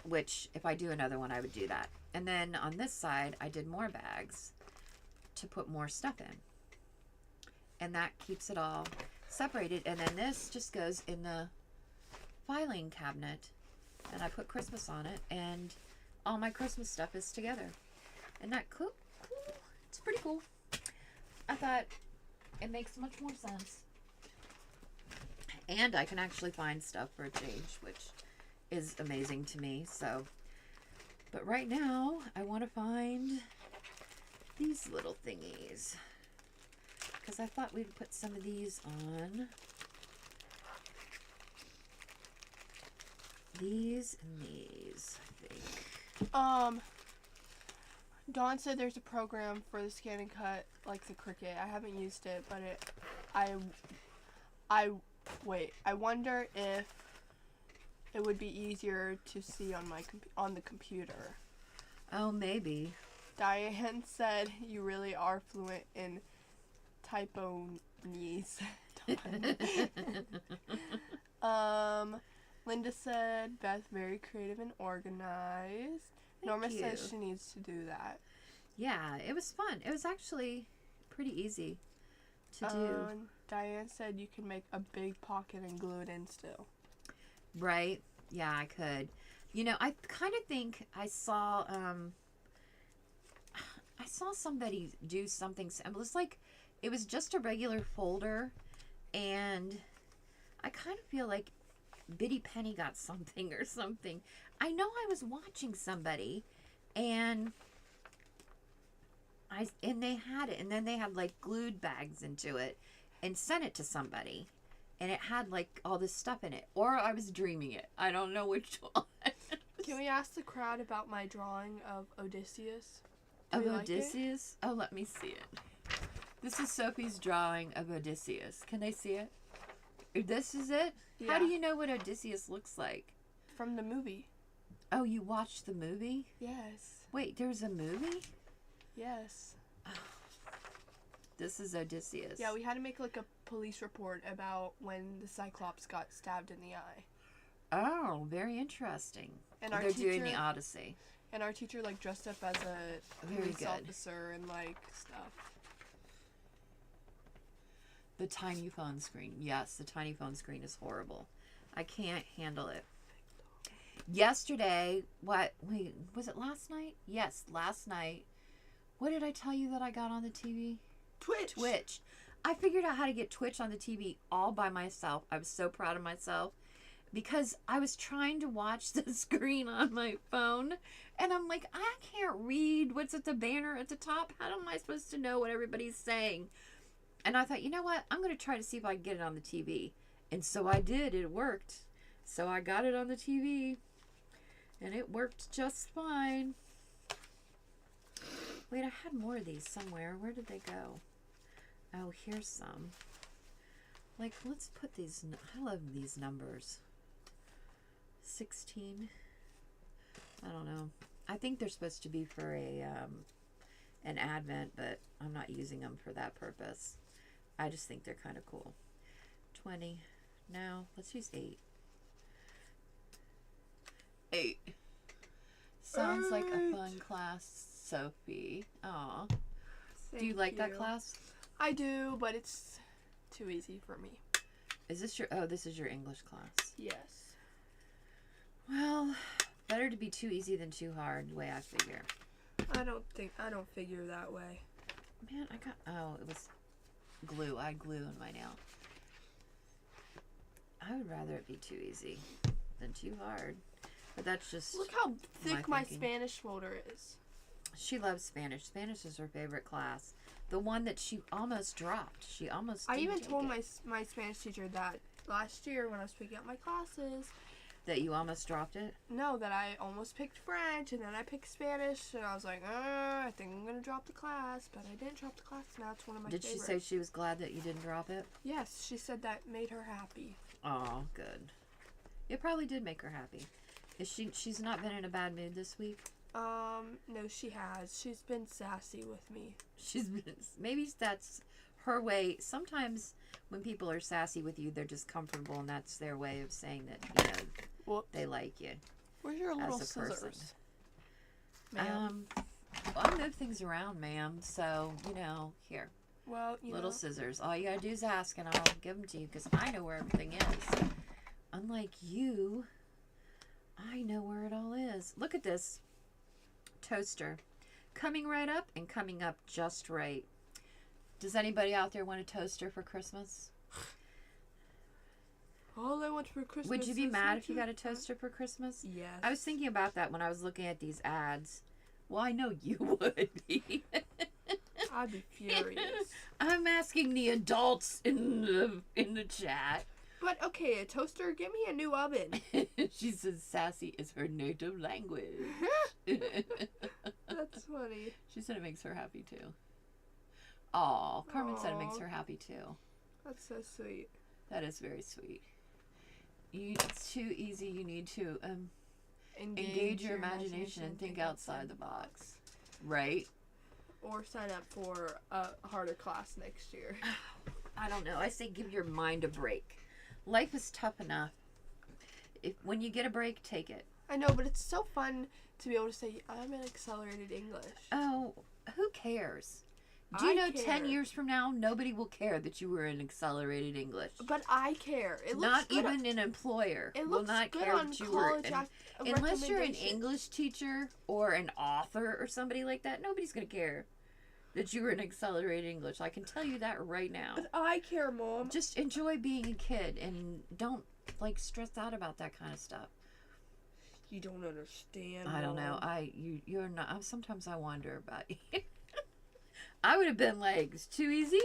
Which, if I do another one, I would do that. And then on this side, I did more bags to put more stuff in. And that keeps it all separated. And then this just goes in the filing cabinet. And I put Christmas on it. And all my Christmas stuff is together. Isn't that cool? It's pretty cool. I thought it makes much more sense. And I can actually find stuff for a change, which is amazing to me. So, but right now I want to find these little thingies because I thought we'd put some of these on. These and these, I think. Dawn said there's a program for the scan and cut, like the Cricut. I haven't used it, but I wonder if it would be easier to see on the computer. Oh, maybe. Diane said you really are fluent in typo-nese. Linda said Beth very creative and organized. Norma says she needs to do that. Yeah, it was fun. It was actually pretty easy to do. Diane said you can make a big pocket and glue it in still. Right? Yeah, I could. You know, I kind of think I saw somebody do something. It was like, it was just a regular folder, and I kind of feel like Bitty Penny got something or something. I know I was watching somebody, and And they had it, and then they had like glued bags into it and sent it to somebody, and it had like all this stuff in it, or I was dreaming it. I don't know which one. Can we ask the crowd about my drawing of Odysseus? Do Of we like it? Odysseus? Oh, let me see it. This is Sophie's drawing of Odysseus. Can they see it? This is it? Yeah. How do you know what Odysseus looks like? From the movie. Oh, you watched the movie? Yes. Wait, there's a movie? Yes. This is Odysseus. Yeah, we had to make like a police report about when the Cyclops got stabbed in the eye. Oh, very interesting. And our They're teacher, doing the Odyssey. And our teacher like dressed up as a Very police good. officer and like stuff. The tiny phone screen. Yes, the tiny phone screen is horrible. I can't handle it. Yesterday, wait, was it last night? Yes, last night. What did I tell you that I got on the TV? Twitch. I figured out how to get Twitch on the TV all by myself. I was so proud of myself because I was trying to watch the screen on my phone and I'm like, I can't read what's at the banner at the top. How am I supposed to know what everybody's saying? And I thought, you know what? I'm going to try to see if I can get it on the TV. And so I did. It worked. So I got it on the TV and it worked just fine. Wait, I had more of these somewhere. Where did they go? Oh, here's some. Like, let's put these. I love these numbers. 16. I don't know. I think they're supposed to be for an advent, but I'm not using them for that purpose. I just think they're kind of cool. 20. No, let's use 8. 8. Sounds like a fun class, Sophie. Aw. Do you like that class? I do, but it's too easy for me. Is this your, oh, this is your English class. Yes. Well, better to be too easy than too hard, the way I figure. I don't figure that way. Man, it was glue. I had glue in my nail. I would rather it be too easy than too hard. But that's just Look how thick my thinking. Spanish folder is. She loves Spanish. Spanish is her favorite class. The one that she almost dropped. She almost I didn't even take told it. my Spanish teacher that last year when I was picking out my classes. That you almost dropped it? No, that I almost picked French and then I picked Spanish and I was like, I think I'm gonna drop the class, but I didn't drop the class. Now it's one of my Did favorites. she say she was glad that you didn't drop it? Yes, she said that made her happy. Oh, good. It probably did make her happy. She's not been in a bad mood this week? No, she has. She's been sassy with me. Maybe that's her way. Sometimes when people are sassy with you, they're just comfortable, and that's their way of saying that, they like you. Where's your little as a person. scissors? Ma'am. Well, I move things around, ma'am. So, here. Well, Little scissors. All you gotta do is ask, and I'll give them to you, because I know where everything is. Unlike you, I know where it all is. Look at this toaster. Coming right up and coming up just right. Does anybody out there want a toaster for Christmas? All I want for Christmas. Would you be is mad if you got a Enchanted. toaster for Christmas? Yes. I was thinking about that when I was looking at these ads. Well, I know you would be. I'd be furious. I'm asking the adults in the chat. But okay, a toaster. Give me a new oven. She says sassy is her native language. That's funny. She said it makes her happy too. Aw, Carmen said it makes Aw. her happy too. That's so sweet. That is very sweet. It's too easy. You need to engage your imagination and think outside the box. Right? Or sign up for a harder class next year. I don't know. I say give your mind a break. Life is tough enough. When you get a break, take it. I know, but it's so fun to be able to say, I'm in accelerated English. Oh, who cares? Do you I know care. 10 years from now, nobody will care that you were in accelerated English? But I care. It looks Not good even an employer It will looks not good care on that you were college unless you're an recommendations. English teacher or an author or somebody like that. Nobody's going to care that you were in accelerated English. I can tell you that right now. But I care, Mom. Just enjoy being a kid and don't stress out about that kind of stuff. You don't understand. I don't know. Mom. You're not. Sometimes I wonder about you. I would have been like, it's too easy?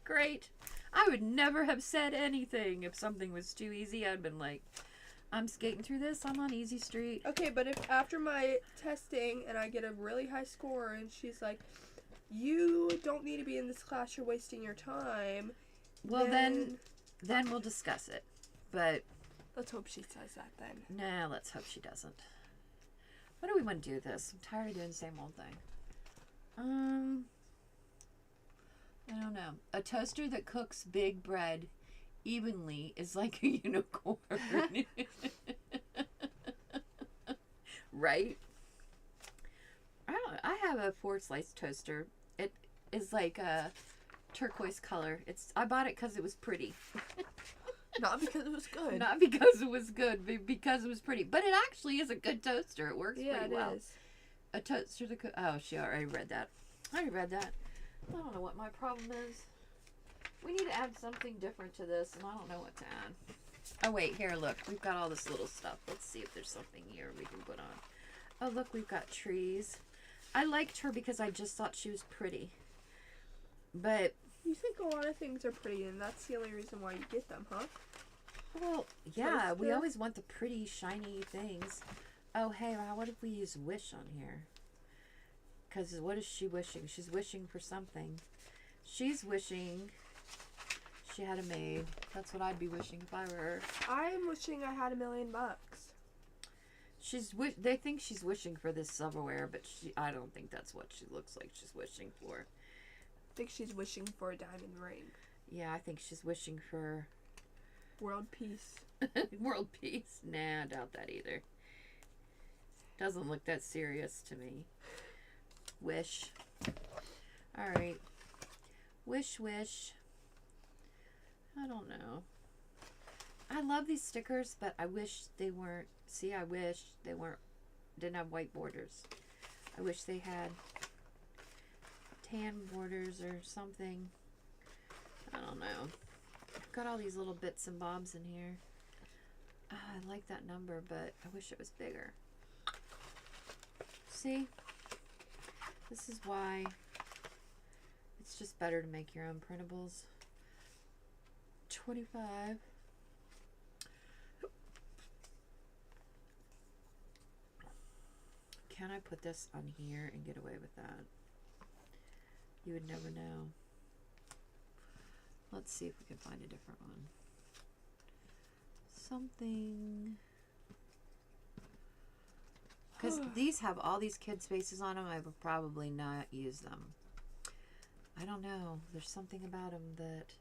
Great. I would never have said anything if something was too easy. I'd been like, I'm skating through this. I'm on easy street. Okay, but if after my testing and I get a really high score and she's like, you don't need to be in this class, you're wasting your time. Well, then we'll discuss it. But let's hope she says that then. nah, let's hope she doesn't. What do we want to do with this? I'm tired of doing the same old thing. I don't know. A toaster that cooks big bread evenly is like a unicorn. Right? I have a 4-slice toaster. It is like a turquoise color. I bought it because it was pretty. Not because it was good. Not because it was good, but because it was pretty. But it actually is a good toaster. It works pretty well. Is. A toaster to cook. Oh, she already read that. I already read that. I don't know what my problem is. We need to add something different to this, and I don't know what to add. Oh, wait. Here, look. We've got all this little stuff. Let's see if there's something here we can put on. Oh, look. We've got trees. I liked her because I just thought she was pretty. But you think a lot of things are pretty, and that's the only reason why you get them, huh? Well, yeah. We always want the pretty, shiny things. Oh, hey. What if we use wish on here? Because what is she wishing? She's wishing for something. She's wishing she had a maid. That's what I'd be wishing if I were her. I'm wishing I had $1 million. They think she's wishing for this silverware, but I don't think that's what she looks like she's wishing for. I think she's wishing for a diamond ring. Yeah, I think she's wishing for world peace. World peace? Nah, I doubt that either. Doesn't look that serious to me. Wish. Alright. Wish. I don't know. I love these stickers, but I wish they weren't. See, I wish they didn't have white borders. I wish they had tan borders or something. I don't know. I've got all these little bits and bobs in here. Oh, I like that number, but I wish it was bigger. See? This is why it's just better to make your own printables. 25. Can I put this on here and get away with that? You would never know. Let's see if we can find a different one. Something. Because these have all these kid spaces on them, I would probably not use them. I don't know. There's something about them that...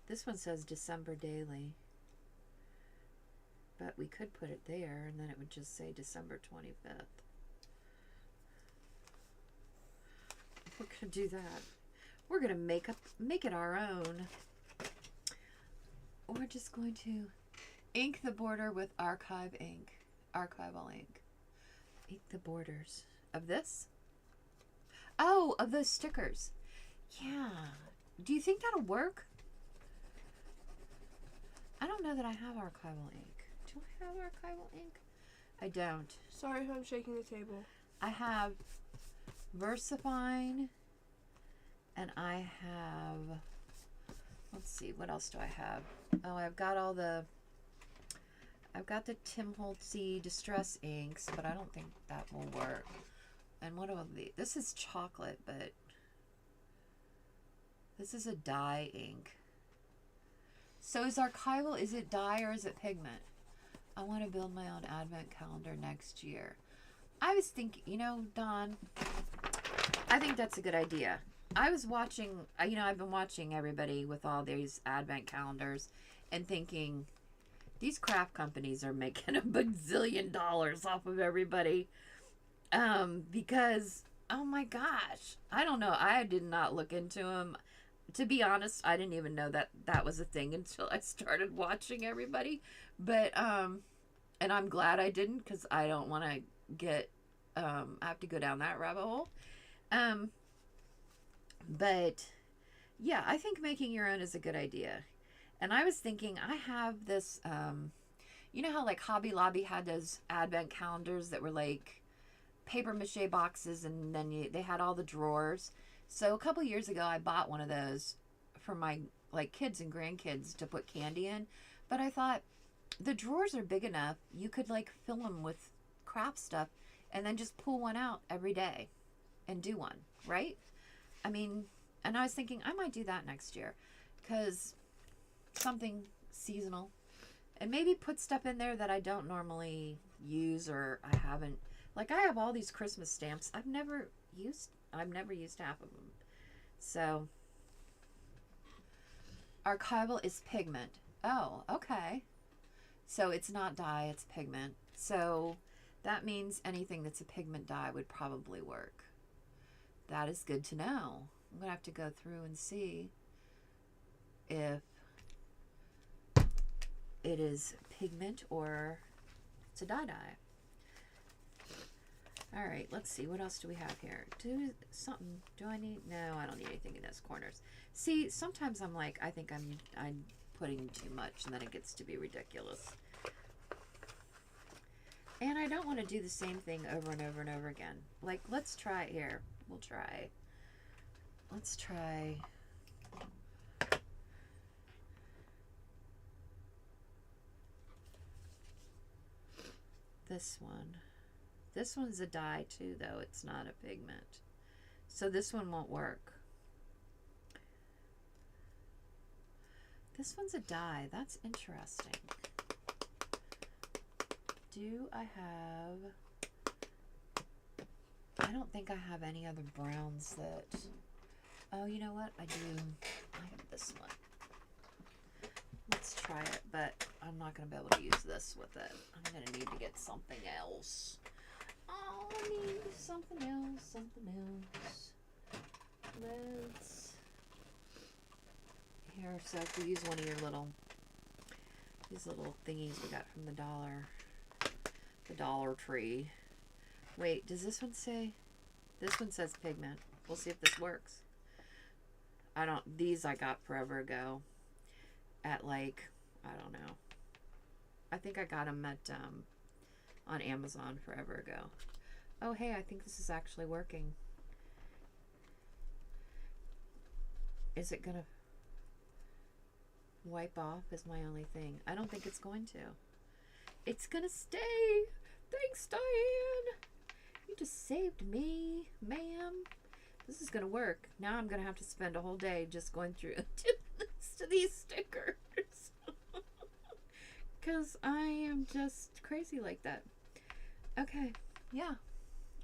This one says December daily. But we could put it there, and then it would just say December 25th. We're going to do that. We're going to make it our own. We're just going to ink the border with archival ink. Ink the borders of this. Oh, of those stickers. Yeah. Do you think that'll work? I don't know that I have archival ink. Do I have archival ink? I don't. Sorry if I'm shaking the table. I have VersaFine, and I have, let's see, what else do I have? Oh, I've got the Tim Holtzy Distress inks, but I don't think that will work. And what are these? This is chocolate, but this is a dye ink. So is archival, is it dye or is it pigment? I want to build my own advent calendar next year. I was thinking, Dawn, I think that's a good idea. I was watching, I've been watching everybody with all these advent calendars and thinking, these craft companies are making $1 bazillion off of everybody. Because, oh my gosh, I don't know. I did not look into them. To be honest, I didn't even know that was a thing until I started watching everybody. But, and I'm glad I didn't, because I don't want to get, I have to go down that rabbit hole. But yeah, I think making your own is a good idea. And I was thinking, I have this, you know how like Hobby Lobby had those advent calendars that were like paper mache boxes, and then they had all the drawers. So a couple years ago, I bought one of those for my like kids and grandkids to put candy in. But I thought the drawers are big enough. You could like fill them with craft stuff and then just pull one out every day and do one, right? I mean, and I was thinking I might do that next year because something seasonal, and maybe put stuff in there that I don't normally use or I haven't. Like I have all these Christmas stamps I've never used half of them. So archival is pigment. Oh, okay. So it's not dye, it's pigment. So that means anything that's a pigment dye would probably work. That is good to know. I'm going to have to go through and see if it is pigment or it's a dye. All right, let's see. What else do we have here? Do I need? No, I don't need anything in those corners. See, sometimes I'm like, I think I'm putting too much and then it gets to be ridiculous. And I don't want to do the same thing over and over and over again. Like, let's try it here. Let's try this one. This one's a dye too, though. It's not a pigment. So this one won't work. This one's a dye. That's interesting. Do I have... I don't think I have any other browns that... Oh, you know what? I do. I have this one. Let's try it, but I'm not going to be able to use this with it. I'm going to need to get something else. Oh, I need something else. Let's... Here, so if we use one of your little... These little thingies we got from the Dollar Tree. Wait, does this one say? This one says pigment. We'll see if this works. These I got forever ago at like, I don't know. I think I got them at, on Amazon forever ago. Oh, hey, I think this is actually working. Is it gonna wipe off is my only thing. I don't think it's going to. It's gonna stay. Thanks, Diane. You just saved me, ma'am. This is gonna work. Now I'm gonna have to spend a whole day just going through to these stickers. Because I am just crazy like that. Okay, yeah.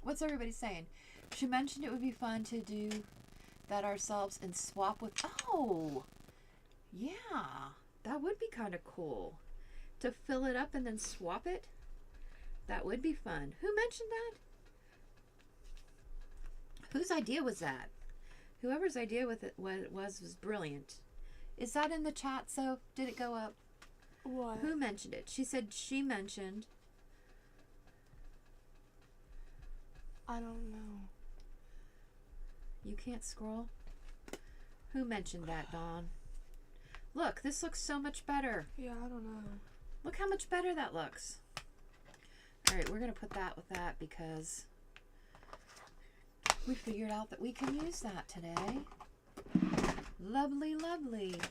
What's everybody saying? She mentioned it would be fun to do that ourselves and swap with... Oh! Yeah, that would be kind of cool. To fill it up and then swap it? That would be fun. Who mentioned that? Whose idea was that? Whoever's idea with it was brilliant. Is that in the chat? So did it go up? What? Who mentioned it? She said she mentioned. I don't know. You can't scroll? Who mentioned that, Dawn? Look, this looks so much better. Yeah, I don't know. Look how much better that looks. All right, we're going to put that with that because we figured out that we can use that today. Lovely, lovely.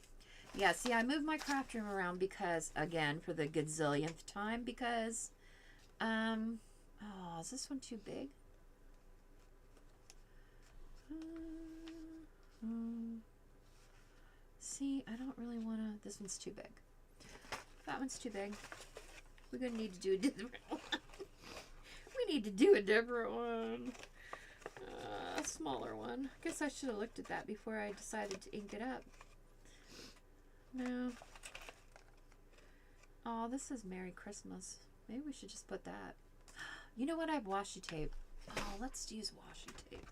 Yeah, see, I moved my craft room around because, again, for the gazillionth time, because, oh, is this one too big? See, I don't really want to, this one's too big. That one's too big. We're going to need to do a different one. We need to do a different one. A smaller one. I guess I should have looked at that before I decided to ink it up. No. Oh, this is Merry Christmas. Maybe we should just put that. You know what? I have washi tape. Oh, let's use washi tape.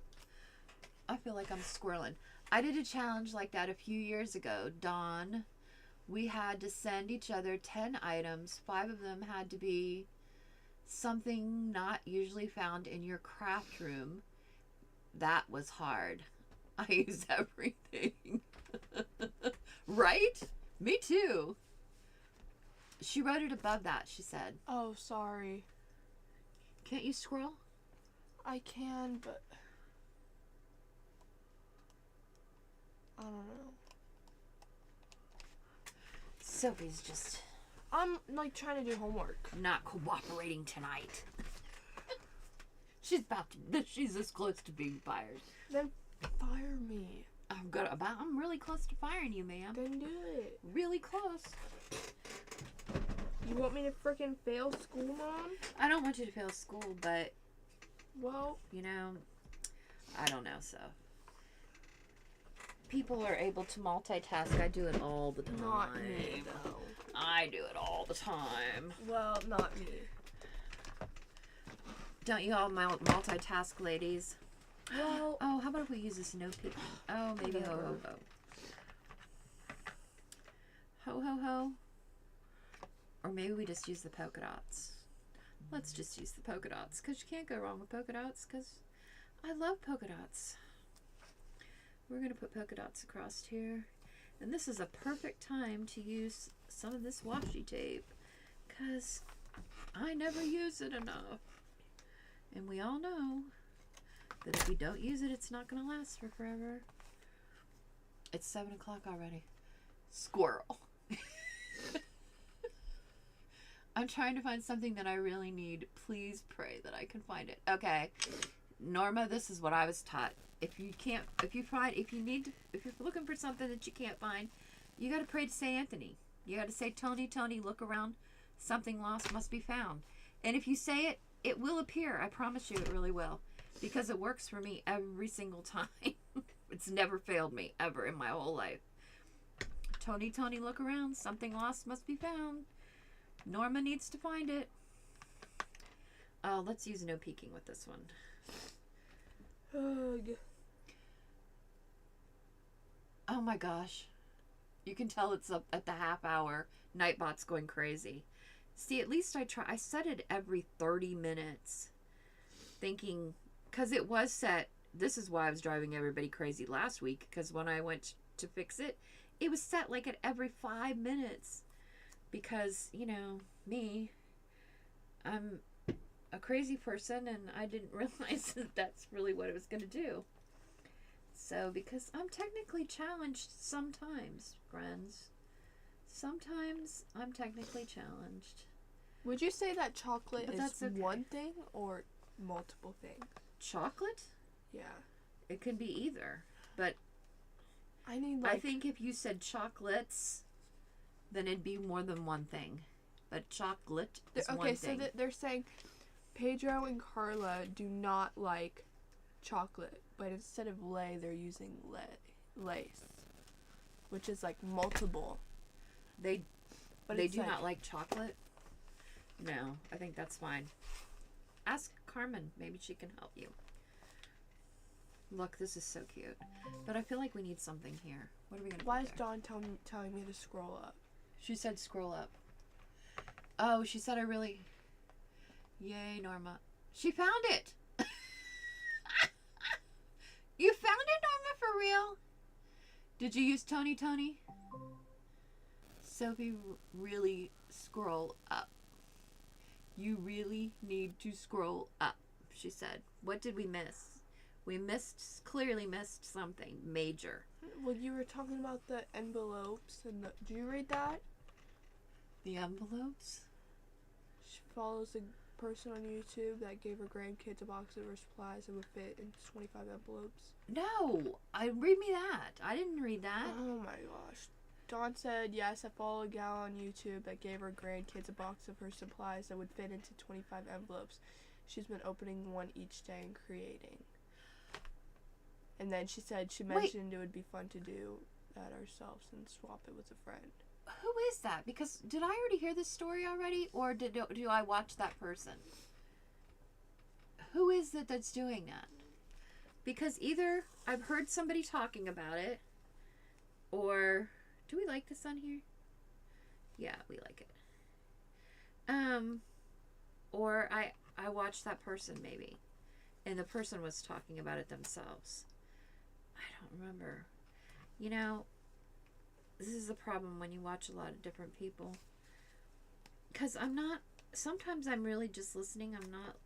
I feel like I'm squirreling. I did a challenge like that a few years ago. Dawn, we had to send each other 10 items. 5 of them had to be something not usually found in your craft room. That was hard. I use everything. Right? Me too. She wrote it above that, she said. Oh, sorry. Can't you scroll? I can, but... I don't know. Sophie's just I'm like trying to do homework. not cooperating tonight. She's this close to being fired. Then fire me. I'm really close to firing you, ma'am. Then do it. Really close. You want me to freaking fail school, Mom? I don't want you to fail school, but Well, you know, I don't know, so. People are able to multitask. I do it all the time. not me though. I do it all the time. Well, not me. Don't you all multitask, ladies? Well, Oh, how about if we use this no peeking? Oh, maybe ho ho ho. Ho ho ho. Or maybe we just use the polka dots. Let's just use the polka dots, because you can't go wrong with polka dots, because I love polka dots. We're going to put polka dots across here. And this is a perfect time to use some of this washi tape, because I never use it enough. And we all know that if we don't use it, it's not going to last for forever. It's 7 o'clock already. Squirrel. I'm trying to find something that I really need. Please pray that I can find it. Okay. Norma, this is what I was taught. If you're looking for something that you can't find, you got to pray to St. Anthony. You got to say, Tony, Tony, look around. Something lost must be found. And if you say it, it will appear. I promise you it really will. Because it works for me every single time. It's never failed me ever in my whole life. Tony, Tony, look around. Something lost must be found. Norma needs to find it. Oh, let's use no peeking with this one. ugh. Oh my gosh. You can tell it's up at the half hour. Nightbot's going crazy. See, at least I set it every 30 minutes. Thinking, because it was set, this is why I was driving everybody crazy last week, because when I went to fix it, it was set like at every 5 minutes. Because, you know, me, I'm a crazy person, and I didn't realize that that's really what it was going to do. So, because I'm technically challenged sometimes, friends. Sometimes I'm technically challenged. Would you say that chocolate But is that's okay. one thing or multiple things? Chocolate? Yeah. It can be either. But I need I think if you said chocolates, then it'd be more than one thing. But chocolate is one thing. So they're saying Pedro and Carla do not like chocolate, but instead of lay, they're using lace, which is like multiple. They But do it's not like chocolate? No, I think that's fine. Ask Carmen. Maybe she can help you. Look, this is so cute. But I feel like we need something here. What are we going to Why put is there? Dawn telling me to scroll up? She said scroll up. Oh, she said I really... Yay, Norma. She found it! You found it, Norma, for real? Did you use Tony Tony? Sophie, really scroll up. You really need to scroll up, she said. What did we miss? We clearly missed something major. Well, you were talking about the envelopes and do you read that? The envelopes? She follows a person on YouTube that gave her grandkids a box of her supplies that would fit in 25 envelopes. No, read me that. I didn't read that. Oh my gosh. Dawn said, yes, I follow a gal on YouTube that gave her grandkids a box of her supplies that would fit into 25 envelopes. She's been opening one each day and creating. And then she said she mentioned it would be fun to do that ourselves and swap it with a friend. Who is that? Because did I already hear this story already, or do I watch that person? Who is it that's doing that? Because either I've heard somebody talking about it, or do we like this on here? Yeah, we like it. Or I watched that person maybe, and the person was talking about it themselves. I don't remember. You know, this is the problem when you watch a lot of different people. Because sometimes I'm really just listening. I'm not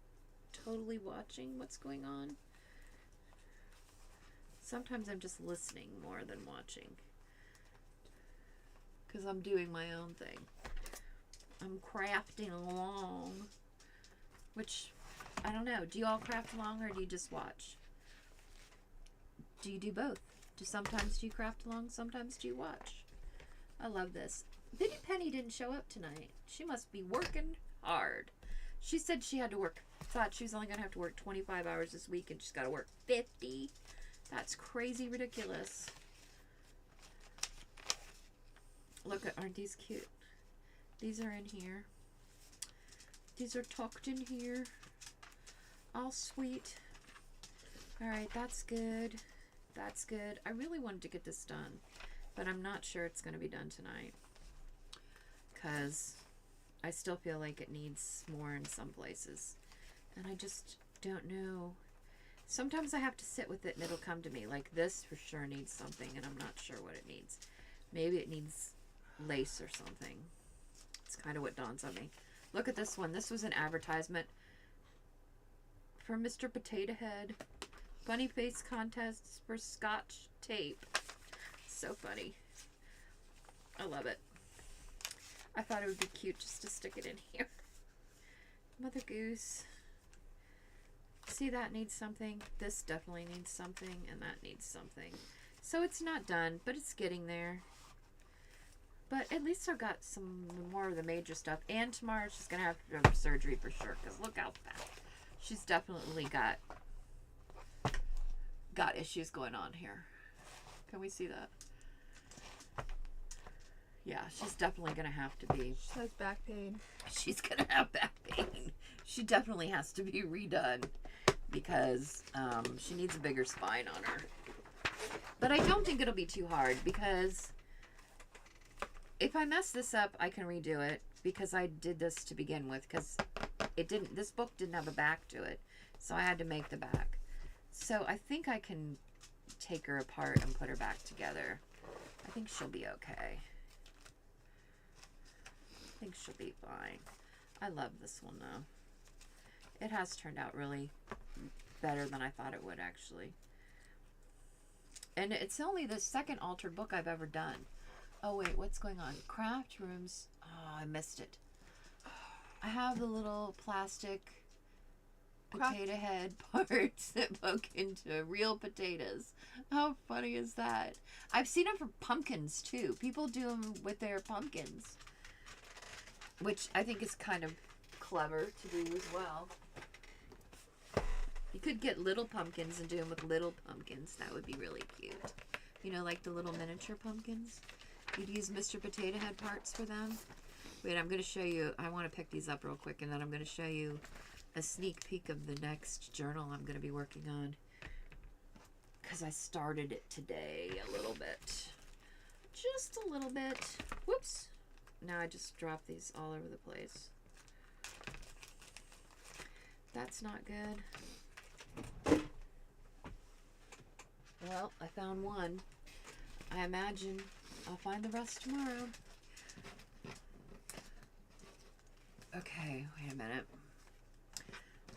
totally watching what's going on. Sometimes I'm just listening more than watching. Because I'm doing my own thing. I'm crafting along. Which, I don't know. Do you all craft along or do you just watch? Do you do both? Sometimes do you craft along, sometimes do you watch? I love this. Biddy Penny didn't show up tonight. She must be working hard. She said she had to work, thought she was only going to have to work 25 hours this week and she's got to work 50. That's crazy ridiculous. Look, aren't these cute? These are in here. These are tucked in here. All sweet. Alright, that's good. That's good. I really wanted to get this done, but I'm not sure it's going to be done tonight because I still feel like it needs more in some places, and I just don't know. Sometimes I have to sit with it and it'll come to me. Like this for sure needs something, and I'm not sure what it needs. Maybe it needs lace or something. It's kind of what dawns on me. Look at this one. This was an advertisement for Mr. Potato Head. Funny face contests for Scotch tape. So funny. I love it. I thought it would be cute just to stick it in here. Mother Goose. See, that needs something. This definitely needs something. And that needs something. So it's not done, but it's getting there. But at least I've got some more of the major stuff. And tomorrow she's going to have to have surgery for sure. Because look how fat. She's definitely got issues going on here. Can we see that? Yeah, she's definitely gonna have to be. She has back pain. She's gonna have back pain. She definitely has to be redone because she needs a bigger spine on her. But I don't think it'll be too hard because if I mess this up, I can redo it because I did this to begin with because this book didn't have a back to it, so I had to make the back. So I think I can take her apart and put her back together. I think she'll be okay. I think she'll be fine. I love this one though. It has turned out really better than I thought it would actually. And it's only the second altered book I've ever done. Oh wait, what's going on? Craft rooms. Oh, I missed it. I have the little plastic potato head parts that poke into real potatoes. How funny is that? I've seen them for pumpkins too. People do them with their pumpkins, which I think is kind of clever to do as well. You could get little pumpkins and do them with little pumpkins. That would be really cute. You know, like the little miniature pumpkins. You'd use Mr. Potato Head parts for them. Wait, I'm going to show you. I want to pick these up real quick, and then I'm going to show you a sneak peek of the next journal I'm going to be working on. Because I started it today a little bit. Just a little bit. Whoops. Now I just dropped these all over the place. That's not good. Well, I found one. I imagine I'll find the rest tomorrow. Okay, wait a minute.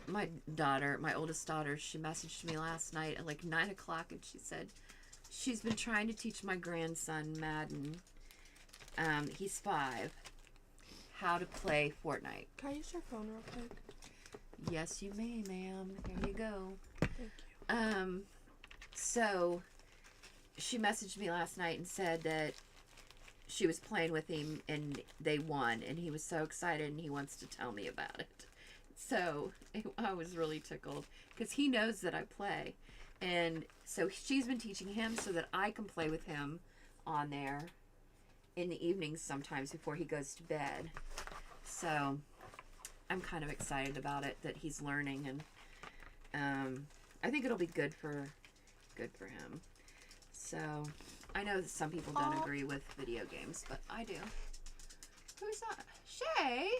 My daughter, my oldest daughter, she messaged me last night at like 9 o'clock and she said she's been trying to teach my grandson, Madden, he's 5, how to play Fortnite. Can I use your phone real quick? Yes, you may, ma'am. There you go. Thank you. So she messaged me last night and said that she was playing with him and they won and he was so excited and he wants to tell me about it. So I was really tickled because he knows that I play. And so she's been teaching him so that I can play with him on there in the evenings sometimes before he goes to bed. So I'm kind of excited about it that he's learning, and I think it'll be good for him. So I know that some people don't agree with video games, but I do. Who's that? Shay.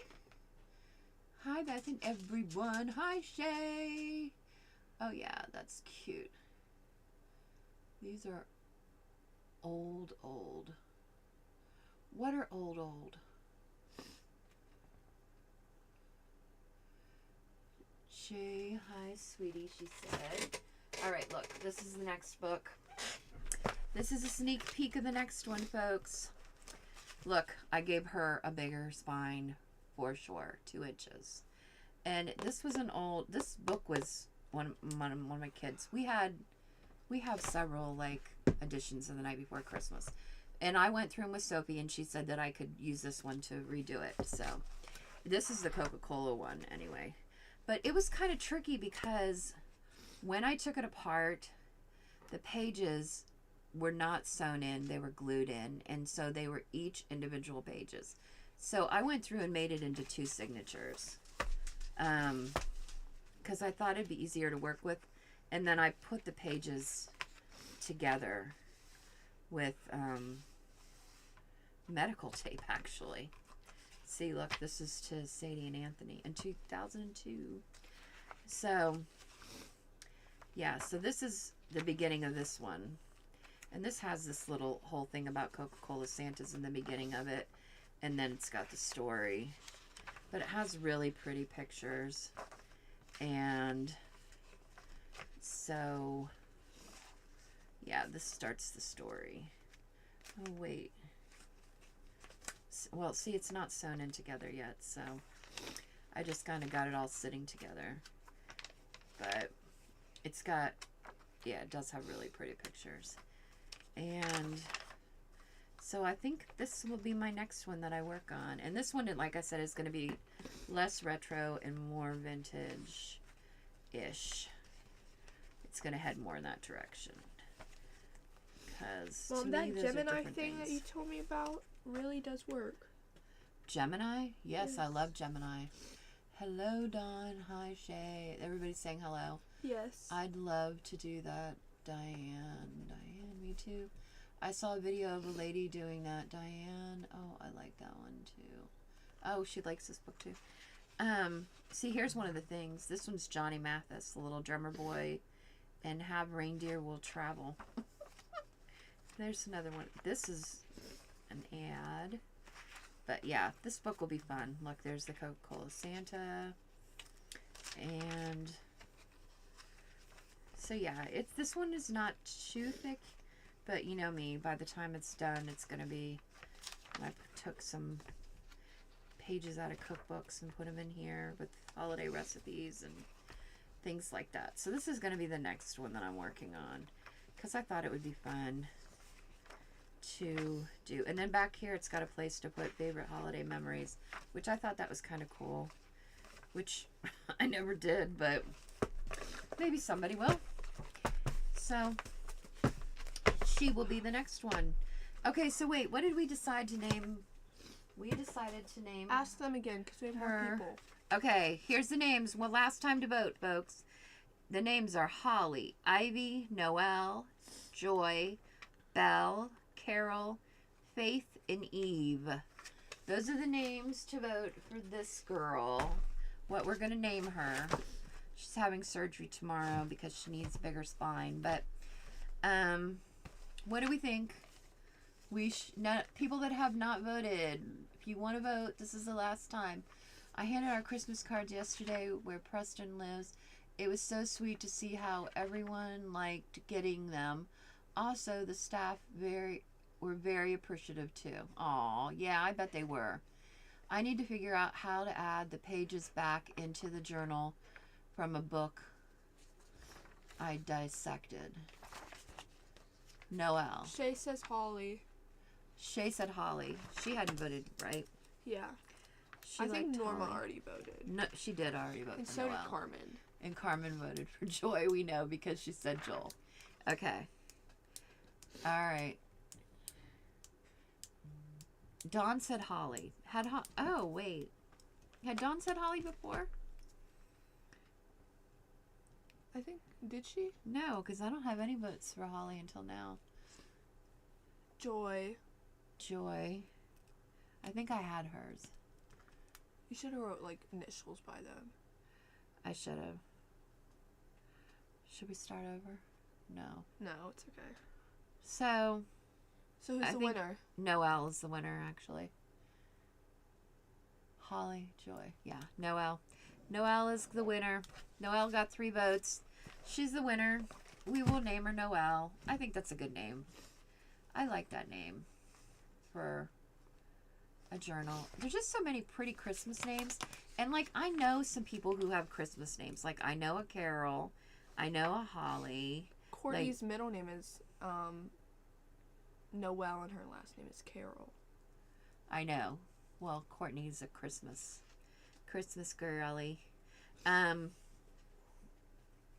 Hi, Beth and everyone. Hi, Shay. Oh yeah, that's cute. These are old. What are old? Shay, hi, sweetie, she said. All right, look, this is the next book. This is a sneak peek of the next one, folks. Look, I gave her a bigger spine for sure, 2 inches. And this was this book was one of my kids. We have several like editions of The Night Before Christmas. And I went through them with Sophie, and she said that I could use this one to redo it. So this is the Coca-Cola one anyway. But it was kind of tricky because when I took it apart, the pages were not sewn in, they were glued in, and so they were each individual pages. So I went through and made it into 2 signatures because I thought it'd be easier to work with, and then I put the pages together with medical tape, actually. See, look, this is to Sadie and Anthony in 2002. So yeah, so this is the beginning of this one. And this has this little whole thing about Coca-Cola Santa's in the beginning of it. And then it's got the story. But it has really pretty pictures. And so, yeah, this starts the story. Oh, wait. Well, see, it's not sewn in together yet. So, I just kind of got it all sitting together. But it's got, yeah, it does have really pretty pictures. And so I think this will be my next one that I work on. And this one, like I said, is going to be less retro and more vintage-ish. It's going to head more in that direction. Because Mom, that Gemini thing that you told me about really does work. Gemini? Yes, I love Gemini. Hello, Dawn. Hi, Shay. Everybody's saying hello. Yes. I'd love to do that. Diane, me too. I saw a video of a lady doing that. Diane, oh, I like that one too. Oh, she likes this book too. See, here's one of the things. This one's Johnny Mathis, the little drummer boy, and Have Reindeer Will Travel. There's another one. This is an ad. But yeah, this book will be fun. Look, there's the Coca-Cola Santa. And so yeah, this one is not too thick, but you know me, by the time it's done, it's going to be, I took some pages out of cookbooks and put them in here with holiday recipes and things like that. So this is going to be the next one that I'm working on because I thought it would be fun to do. And then back here, it's got a place to put favorite holiday memories, which I thought that was kind of cool, which I never did, but maybe somebody will. So she will be the next one. Okay, so wait, what did we decide to name? We decided to name. Ask them again because we have more people. Okay, here's the names. Well, last time to vote, folks. The names are Holly, Ivy, Noelle, Joy, Belle, Carol, Faith, and Eve. Those are the names to vote for this girl. What we're going to name her. She's having surgery tomorrow because she needs a bigger spine. But what do we think? People that have not voted, if you want to vote, this is the last time. I handed our Christmas cards yesterday where Preston lives. It was so sweet to see how everyone liked getting them. Also, the staff were very appreciative too. Aw, yeah, I bet they were. I need to figure out how to add the pages back into the journal from a book I dissected. Noelle. Shay says Holly. Shay said Holly. She hadn't voted, right? Yeah. I think Norma already voted. No, she did already vote and for so Noelle. did Carmen. And Carmen voted for Joy, we know, because she said Joel. Okay. All right. Dawn said Holly. Oh, wait. Had Dawn said Holly before? I think, did she? No, because I don't have any votes for Holly until now. Joy. I think I had hers. You should have wrote, like, initials by them. I should have. Should we start over? No. No, it's okay. So who's the winner? Noelle is the winner, actually. Holly, Joy. Yeah, Noelle. Noelle is the winner. Noelle got 3 votes. She's the winner. We will name her Noelle. I think that's a good name. I like that name for a journal. There's just so many pretty Christmas names. And, like, I know some people who have Christmas names. Like, I know a Carol. I know a Holly. Courtney's middle name is Noelle, and her last name is Carol. I know. Well, Courtney's a Christmas girly.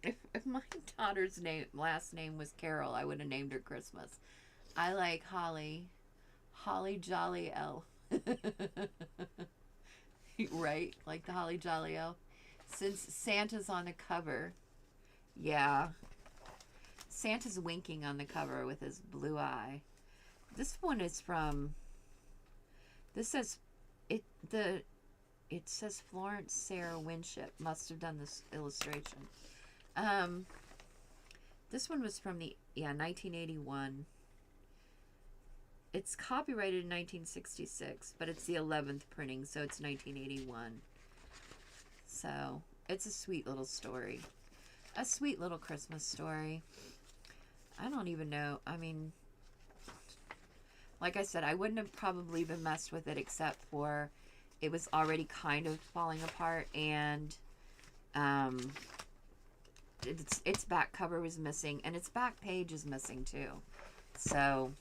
If my daughter's last name was Carol, I would have named her Christmas. I like Holly Jolly Elf. Right? Like the Holly Jolly Elf. Since Santa's on the cover. Yeah. Santa's winking on the cover with his blue eye. This one is from, this says, it says Florence Sarah Winship must have done this illustration. This one was from 1981. It's copyrighted in 1966, but it's the 11th printing, so it's 1981. So, it's a sweet little story. A sweet little Christmas story. I don't even know. I mean, like I said, I wouldn't have probably even messed with it except for it was already kind of falling apart, and its back cover was missing, and its back page is missing too. So,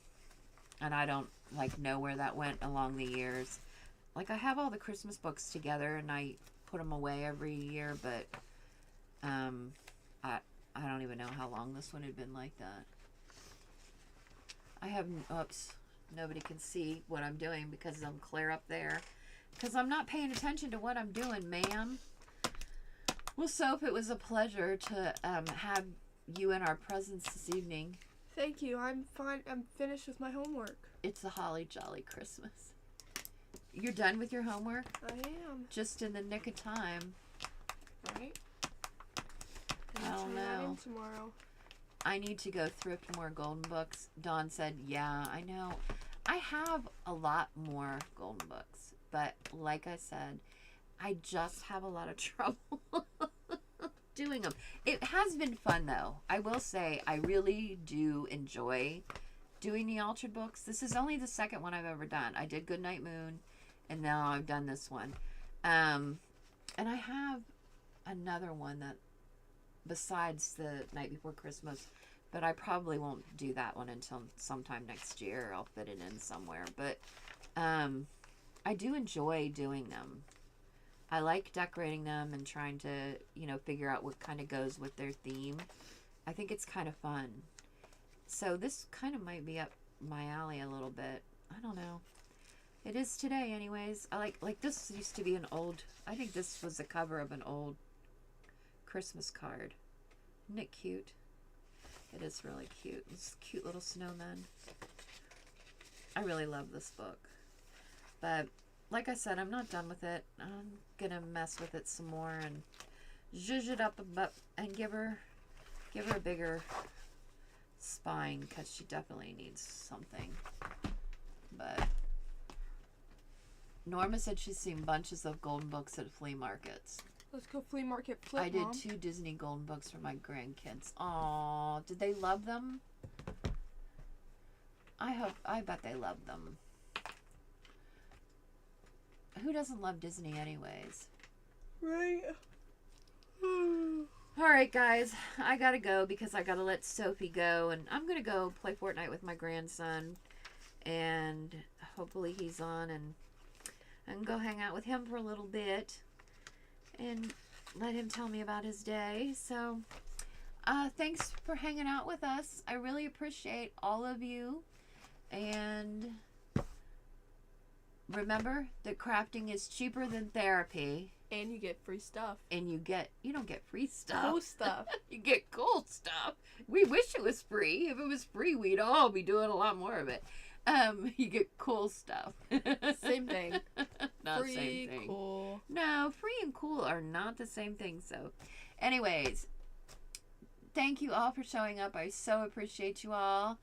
and I don't like know where that went along the years. Like, I have all the Christmas books together and I put them away every year, but I don't even know how long this one had been like that. I have, oops, nobody can see what I'm doing because I'm clear up there. Because I'm not paying attention to what I'm doing, ma'am. Well, Soap, it was a pleasure to have you in our presence this evening. Thank you. I'm fine. I'm finished with my homework. It's a holly jolly Christmas. You're done with your homework? I am. Just in the nick of time. Right? I don't know. Tomorrow. I need to go thrift more golden books. Dawn said, yeah, I know. I have a lot more golden books, but like I said, I just have a lot of trouble doing them. It has been fun, though. I will say I really do enjoy doing the altered books. This is only the second one I've ever done. I did Goodnight Moon, and now I've done this one. And I have another one that besides the Night Before Christmas, but I probably won't do that one until sometime next year. I'll fit it in somewhere. But I do enjoy doing them. I like decorating them and trying to, you know, figure out what kind of goes with their theme. I think it's kind of fun. So this kind of might be up my alley a little bit. I don't know. It is today anyways. I like this used to be an old, I think this was the cover of an old Christmas card. Isn't it cute? It is really cute. It's cute little snowmen. I really love this book. But like I said, I'm not done with it. I'm gonna mess with it some more and zhuzh it up and give her a bigger spine because she definitely needs something. But Norma said she's seen bunches of golden books at flea markets. Let's go flea market flip, I did Mom. 2 Disney golden books for my grandkids. Aw, did they love them? I bet they loved them. Who doesn't love Disney anyways? Right. Alright guys, I gotta go because I gotta let Sophie go, and I'm gonna go play Fortnite with my grandson, and hopefully he's on, and I can go hang out with him for a little bit and let him tell me about his day. So thanks for hanging out with us. I really appreciate all of you, and remember that crafting is cheaper than therapy. And you get free stuff. And you don't get free stuff. Cool stuff. You get cool stuff. We wish it was free. If it was free, we'd all be doing a lot more of it. You get cool stuff. Same thing. Not free, same thing. Cool. No, free and cool are not the same thing. So, anyways, thank you all for showing up. I so appreciate you all.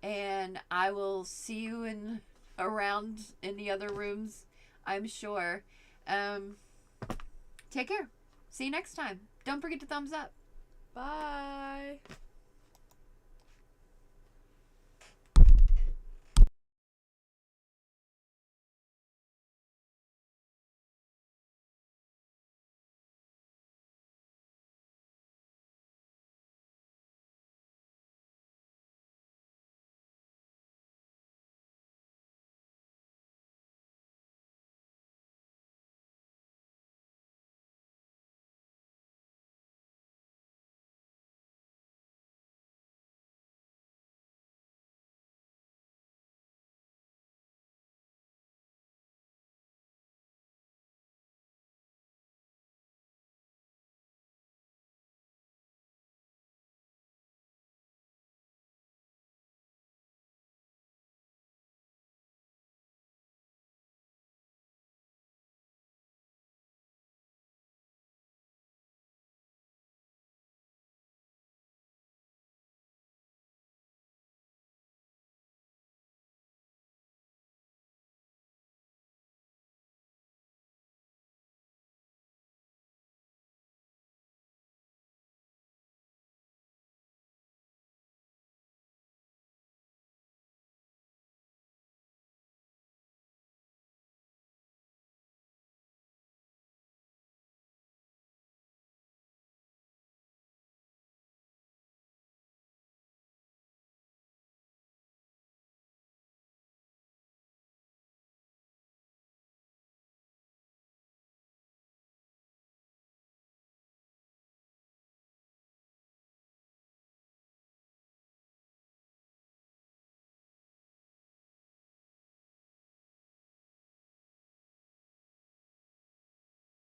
And I will see you around in the other rooms, I'm sure. Take care. See you next time. Don't forget to thumbs up. Bye.